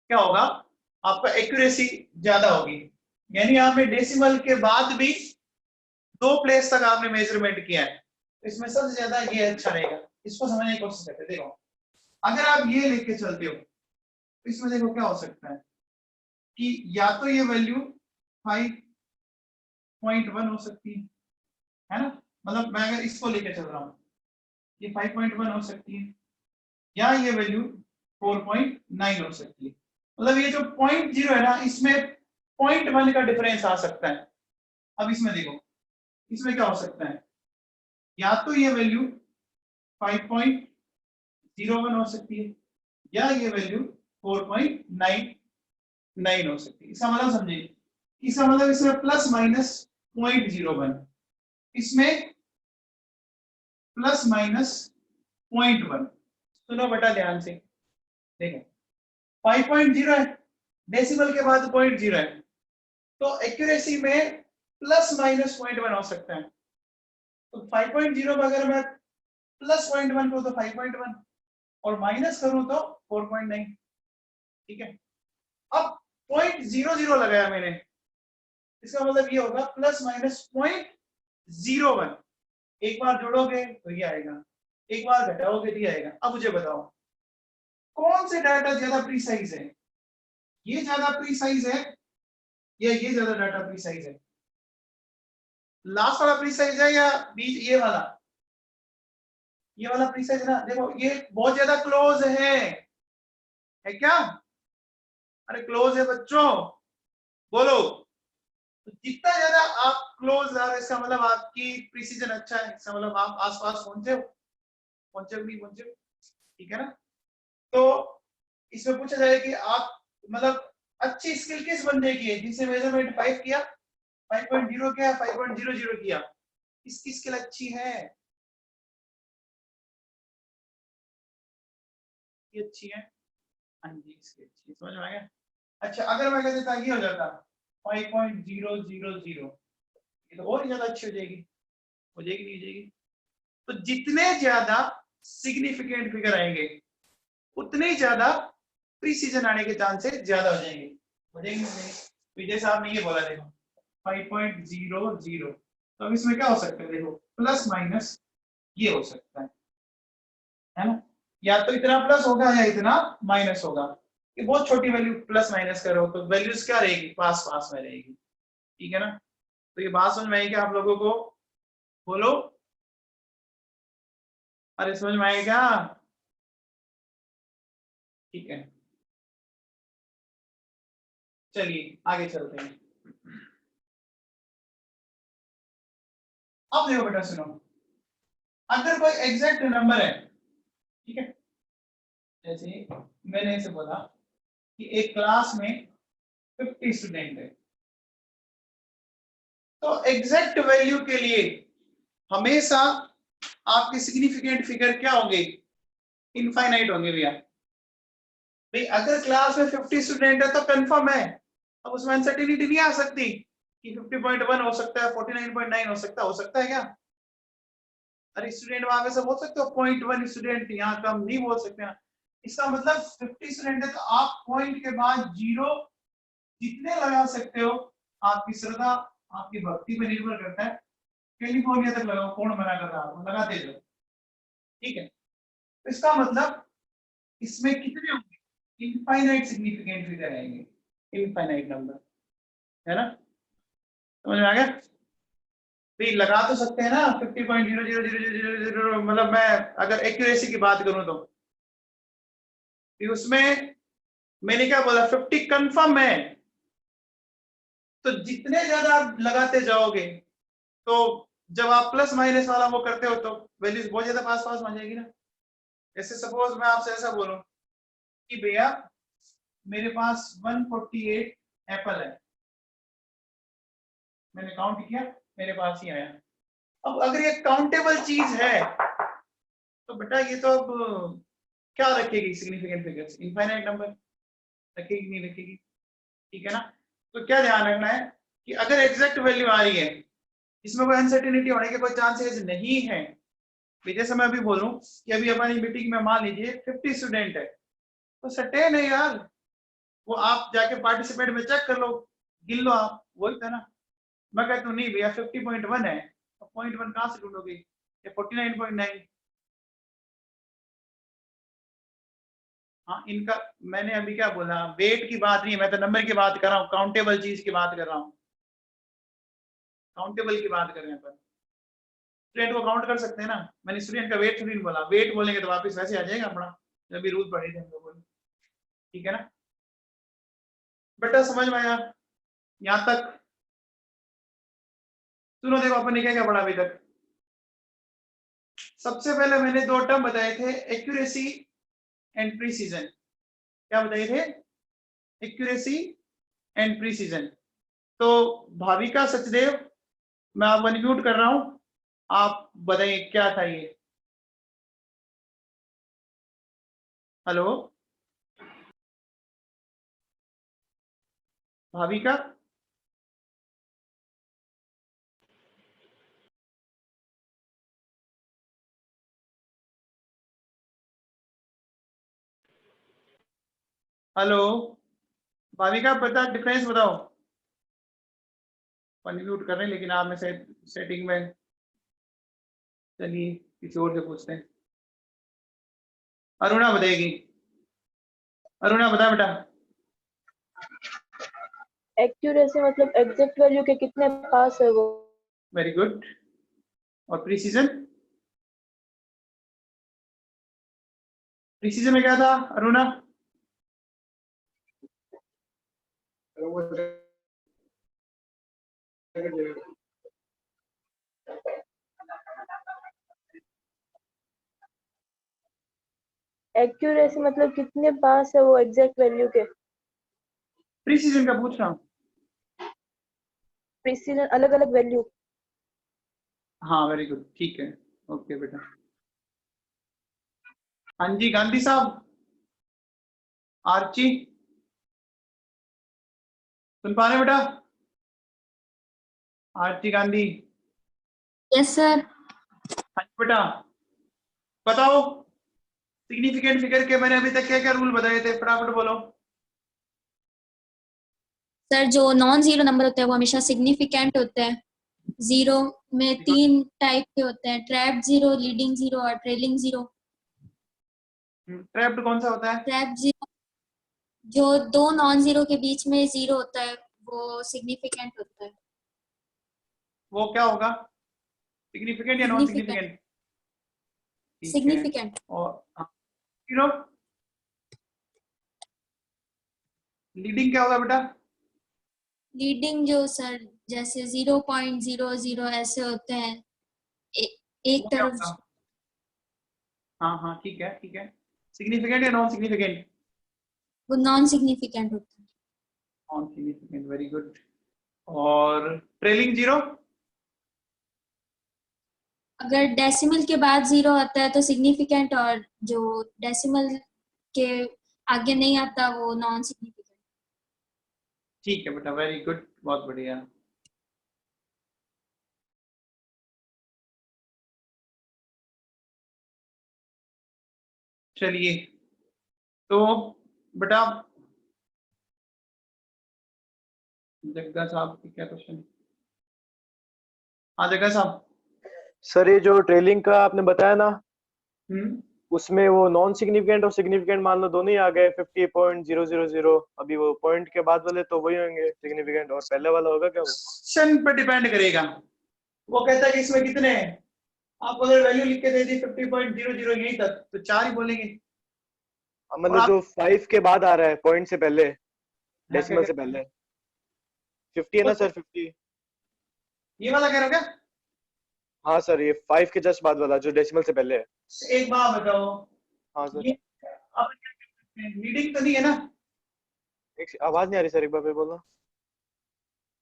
क्या होगा, आपका एक्यूरेसी ज्यादा होगी। यानी आपने डेसिमल के बाद भी 2 प्लेस तक आपने मेजरमेंट किया है, तो इसमें सबसे ज्यादा ये अच्छा रहेगा। इसको समझने की कोशिश करते हैं। देखो अगर आप ये लिख के चलते हो तो इसमें देखो क्या हो सकता है कि या तो ये वैल्यू 5.1 हो सकती है ना, मतलब मैं अगर इसको लेके चल रहा हूं ये 5.1 हो सकती है, या ये वैल्यू 4.9 हो सकती है। मतलब ये जो 0.0 है ना, इसमें 0.1 का डिफरेंस आ सकता है। अब इसमें देखो इसमें क्या हो सकता है, या तो ये वैल्यू 5.01 हो सकती है, या ये वैल्यू 4.99 हो सकती है। इसका मतलब समझिए, इसका मतलब इसमें प्लस माइनस 0.01, इसमें प्लस माइनस 0.1। सुनो बेटा ध्यान से, देखो 5.0 है, डेसिमल के बाद 0.0 है, तो एक्यूरेसी में प्लस माइनस 0.1 हो सकता है। तो 5.0 में अगर मैं प्लस 0.1 करूं तो 5.1 और माइनस करूं तो 4.9। ठीक है, अब 0.00 लगाया मैंने, इसका मतलब ये होगा प्लस माइनस 0.01। एक बार जोड़ोगे तो ये आएगा, एक बार घटाओगे तो ये आएगा। अब मुझे बताओ कौन से डाटा ज्यादा प्रीसाइज है, ये ज्यादा प्रीसाइज है या ये ज्यादा डाटा प्रीसाइज है? लास्ट वाला प्रीसाइज है या बीच ये वाला? ये वाला प्रीसाइज है ना। देखो ये बहुत ज्यादा क्लोज है क्या? अरे क्लोज है बच्चों, बोलो। तो जितना ज्यादा आप क्लोज आ, इसका मतलब आपकी प्रिसीजन अच्छा है, इसका मतलब आप आसपास पहुंचे नहीं पहुंचे। ठीक है ना। तो इसमें पूछा जाए कि आप मतलब अच्छी स्किल किस बंदे की है जिसने मेजरमेंट 5 किया, 5.0 किया, 5.00 किया, इसकी स्किल अच्छी है? ये अच्छी है, हाँ जी इसकी अच्छी, समझ में आ गया। अच्छा अगर मैं कह देता ये हो जाता 5.000, ये तो और ज्यादा अच्छी हो जाएगी, नहीं हो जाएगी? तो जितने ज्यादा सिग्निफिकेंट फिगर आएंगे उतने ज्यादा प्रीसीजन आने के चांसेस ज्यादा हो जाएंगे, नहीं? तो जैसे आपने ये बोला देखो 5.00, तो अब इसमें क्या हो सकता है, देखो प्लस माइनस ये हो सकता है ना, या तो इतना प्लस होगा या इतना माइनस होगा। ये बहुत छोटी वैल्यू प्लस माइनस करो तो वैल्यूज क्या रहेगी, पास पास में रहेगी। ठीक है ना। तो ये बात समझ में आई क्या आप लोगों को? बोलो, अरे समझ में आएगा क्या? ठीक है, चलिए आगे चलते हैं। अब देखो बेटा सुनो, अगर कोई एग्जैक्ट नंबर है, ठीक है, जैसे मैंने इसे बोला कि एक क्लास में 50 स्टूडेंट है, तो एग्जैक्ट वैल्यू के लिए हमेशा आपके सिग्निफिकेंट फिगर क्या होंगे, इनफाइनाइट होंगे भैया। भाई अगर क्लास में 50 स्टूडेंट है तो कंफर्म है, अब उसमें अनसर्टेनिटी नहीं आ सकती कि 50.1 हो सकता है, 49.9 हो सकता है क्या? अरे स्टूडेंट वहां पे सब बोल सकते हो, 0.1 स्टूडेंट यहाँ कम नहीं बोल सकते हैं। इसका मतलब 50 स्टूडेंट है तो आप पॉइंट के बाद 0 जितने लगा सकते हो, आपकी श्रद्धा आपकी भक्ति पर निर्भर करता है। कैलिफोर्निया तक लगाओ, कौन मना कर रहा है, लगाते जाओ। ठीक है, तो इसका मतलब इसमें कितने होंगे, इनफाइनाइट सिग्निफिकेंट फिगर आएंगे, इनफाइनाइट नंबर, है ना? समझ में आ गया? भाई लगा तो सकते हैं ना 50.00000, मतलब मैं अगर एक्यूरेसी की बात करूं तो उसमें मैंने क्या बोला, 50 कंफर्म है। तो जितने ज्यादा आप लगाते जाओगे तो जब आप प्लस माइनस वाला वो करते हो तो वैल्यूज बहुत ज्यादा पास पास में आ जाएगी ना। जैसे सपोज मैं आपसे ऐसा बोलूं कि भैया मेरे पास 148 एप्पल है, मैंने काउंट किया मेरे पास ही आया। अब अगर ये काउंटेबल चीज है तो बेटा ये तो अब क्या रखेगी सिग्निफिकेंट फिगर्स, इनफाइनाइट नंबर रखेगी नहीं रखेगी। ठीक है ना। तो क्या ध्यान रखना है कि अगर एग्जैक्ट वैल्यू आ रही है, इसमें कोई अनसर्टेनिटी होने के कोई चांसेस नहीं है। जैसे मैं अभी बोलूं कि अभी हमारी मीटिंग में मान लीजिए 50 स्टूडेंट है, तो सर्टेन है यार वो आप जाके पार्टिसिपेट में चेक कर लो, गिन लो आप, वही था ना। मैं कहता हूँ नहीं भैया 50.1 है, तो 0.1 कहाँ से ढूंढोगे, ये 49.9। हाँ इनका मैंने अभी क्या बोला, वेट की बात नहीं है, मैं तो नंबर की बात कर रहा हूँ, काउंटेबल चीज की बात कर रहा हूँ, काउंटेबल की बात कर रहे हैं पर स्टूडेंट को काउंट कर सकते हैं ना। मैंने स्टूडेंट का वेट थोड़ी नहीं बोला, वेट बोलेंगे तो वापस वैसे आ जाएगा अपना जब भी रूल पढ़े थे हम लोगों ने, ठीक है ना बेटा, समझ में आया यहाँ तक? सुनो देखो अपन ने क्या क्या पढ़ा अभी तक। सबसे पहले मैंने दो टर्म बताए थे, एक्यूरेसी एंड प्रीसीजन। क्या बताए थे? Accuracy and precision. तो भाविका सचदेव, मैं आपको अनम्यूट कर रहा हूं, आप बताइए क्या था ये। हेलो भाविका, हेलो भाविका, बता डिफरेंस बताओ। अनम्यूट कर रहे हैं लेकिन आप में सेटिंग में, चलिए किसी और से पूछते हैं। अरुणा बताएगी, अरुणा बता बेटा। एक्यूरेसी मतलब एग्जैक्ट वैल्यू के कितने पास है वो। Very good. और प्रीसीजन? प्रीसीजन में क्या था अरुणा? एक्यूरेसी मतलब कितने पास है वो एग्जैक्ट वैल्यू के। प्रीसीजन का पूछ रहा हूँ। प्रिसीजन अलग अलग वैल्यू। हाँ वेरी गुड, ठीक है, ओके बेटा। हाँ जी गांधी साहब, आर्ची सुन पा रहे बेटा? आरती गांधी। Yes sir. हाँ जी बेटा, बताओ सिग्निफिकेंट फिगर के मैंने अभी तक क्या क्या रूल बताए थे, फटाफट बोलो। सर जो नॉन जीरो नंबर होता है वो हमेशा सिग्निफिकेंट होता है। जीरो में 3 टाइप के होते हैं, ट्रैप जीरो, लीडिंग जीरो और ट्रेलिंग जीरो। ट्रैप्ड कौन सा होता है? ट्रैप जीरो जो 2 नॉन जीरो के बीच में जीरो होता है वो सिग्निफिकेंट होता है। वो क्या होगा, सिग्निफिकेंट या नॉन सिग्निफिकेंट? सिग्निफिकेंट। और जीरो, लीडिंग क्या होगा बेटा? लीडिंग जो सर जैसे 0.00 ऐसे होते हैं, एक वो क्या तरफ। होगा? हाँ हाँ ठीक है ठीक है। सिग्निफिकेंट या नॉन सिग्निफिकेंट? वो नॉन सिग्निफिकेंट होता है। Non significant, very good. और ट्रेलिंग जीरो? अगर डेसिमल के बाद जीरो आता है तो सिग्निफिकेंट, और जो डेसिमल के आगे नहीं आता वो नॉन सिग्निफिकेंट। ठीक है बेटा, वेरी गुड, बहुत बढ़िया। चलिए तो बेटा, जग्गा साहब की क्या क्वेश्चन है? हाँ जग्गा साहब। सर ये जो ट्रेलिंग का आपने बताया ना, हम्म, उसमें वो नॉन सिग्निफिकेंट और सिग्निफिकेंट मान लो दोनों ही आ गए 50.000। अभी वो पॉइंट के बाद वाले तो वही होंगे सिग्निफिकेंट, और पहले वाला होगा क्या वो? क्वेश्चन पर डिपेंड करेगा। वो कहता है कि इसमें कितने हैं, आप अगर वैल्यू लिख के दे दी 50.00 यहीं तक तो 4 ही बोलेंगे। मतलब जो 5 के बाद आ रहा है पॉइंट से पहले, डेसिमल से क्या पहले 50 है ना सर? 50 ये वाला कह रहे हो क्या? हाँ सर, ये 5 के जस्ट बाद वाला जो डेसिमल से पहले है। एक बात बताओ, हाँ सर। ये लीडिंग तो नहीं है ना? एक आवाज नहीं आ रही सर, एक बार फिर बोलना।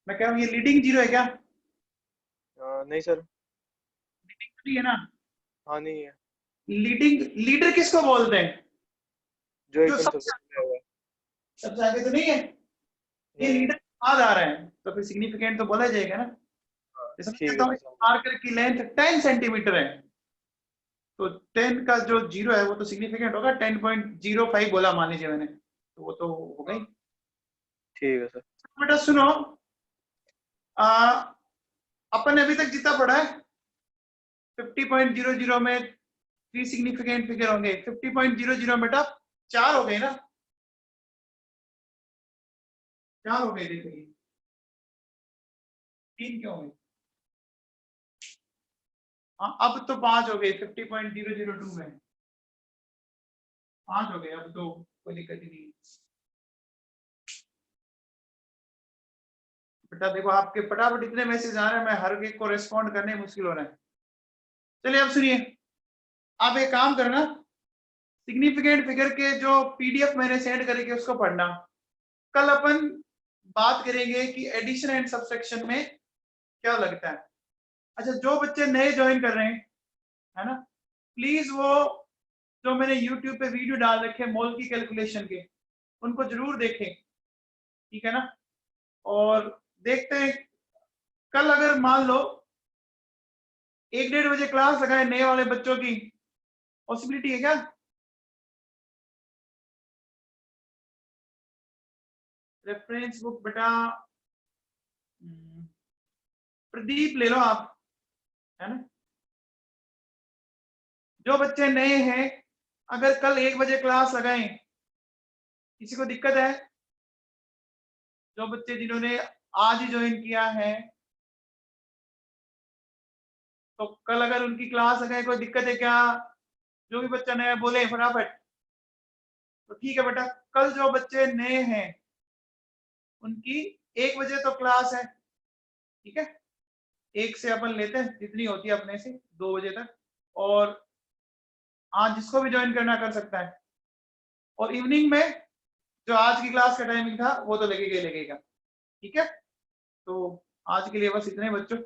मैं कह रहा हूँ ये लीडिंग जीरो है क्या? नहीं सर। लीडिंग तो नहीं है ना? हाँ नहीं है। लीडिंग, लीडर किसको बोलते हैं? जो जो एकदम सबसे सबसे पहले है। सबसे आगे तो नहीं है, ये नहीं। लीडर बाद आ रहा है तो फिर सिग्निफिकेंट तो बोला जाएगा ना। हाँ, जैसे मैं ठीक कहता है हूँ सर, समझ मार्कर की लेंथ 10 सेंटीमीटर है, तो 10 का जो जीरो है वो तो सिग्निफिकेंट होगा। 10.05 बोला मान लीजिए मैंने, तो वो तो हो गई। ठीक है सर। बेटा सुनो, अपन ने अभी तक जितना पढ़ा है 50.00 में 3 सिग्निफिकेंट फिगर होंगे। 50.00 बेटा 4 हो गए ना, 4 हो गए। देखो ये 3 क्यों हो गए? हाँ अब तो 5 हो गए। 50.002 में 5 हो गए, अब तो कोई दिक्कत ही नहीं। बेटा देखो आपके फटाफट इतने मैसेज आ रहे हैं, मैं हर एक को रिस्पॉन्ड करने में मुश्किल हो रहा है। चलिए अब सुनिए, आप एक काम करना, सिग्निफिकेंट फिगर के जो पीडीएफ मैंने सेंड करके उसको पढ़ना। कल अपन बात करेंगे कि एडिशन एंड सब्सट्रैक्शन में क्या लगता है। अच्छा, जो बच्चे नए ज्वाइन कर रहे हैं है ना, प्लीज वो जो मैंने यूट्यूब पे वीडियो डाल रखे मोल की कैलकुलेशन के, उनको जरूर देखें, ठीक है ना। और देखते हैं कल अगर मान लो 1-1.5 बजे क्लास लगाए नए वाले बच्चों की, पॉसिबिलिटी है क्या? रेफरेंस बुक बेटा प्रदीप ले लो आप, है ना। जो बच्चे नए हैं अगर कल 1 बजे क्लास लगाएं, किसी को दिक्कत है? जो बच्चे जिन्होंने आज ही ज्वाइन किया है, तो कल अगर उनकी क्लास लगाए, कोई दिक्कत है क्या? जो भी बच्चा नया बोले फटाफट। तो ठीक है बेटा, कल जो बच्चे नए हैं उनकी 1 बजे तो क्लास है, ठीक है। 1 से अपन लेते हैं जितनी होती है अपने से 2 बजे तक, और आज जिसको भी ज्वाइन करना कर सकता है। और इवनिंग में जो आज की क्लास का टाइमिंग था वो तो लगेगा ही लगेगा, ठीक है। तो आज के लिए बस इतने बच्चों।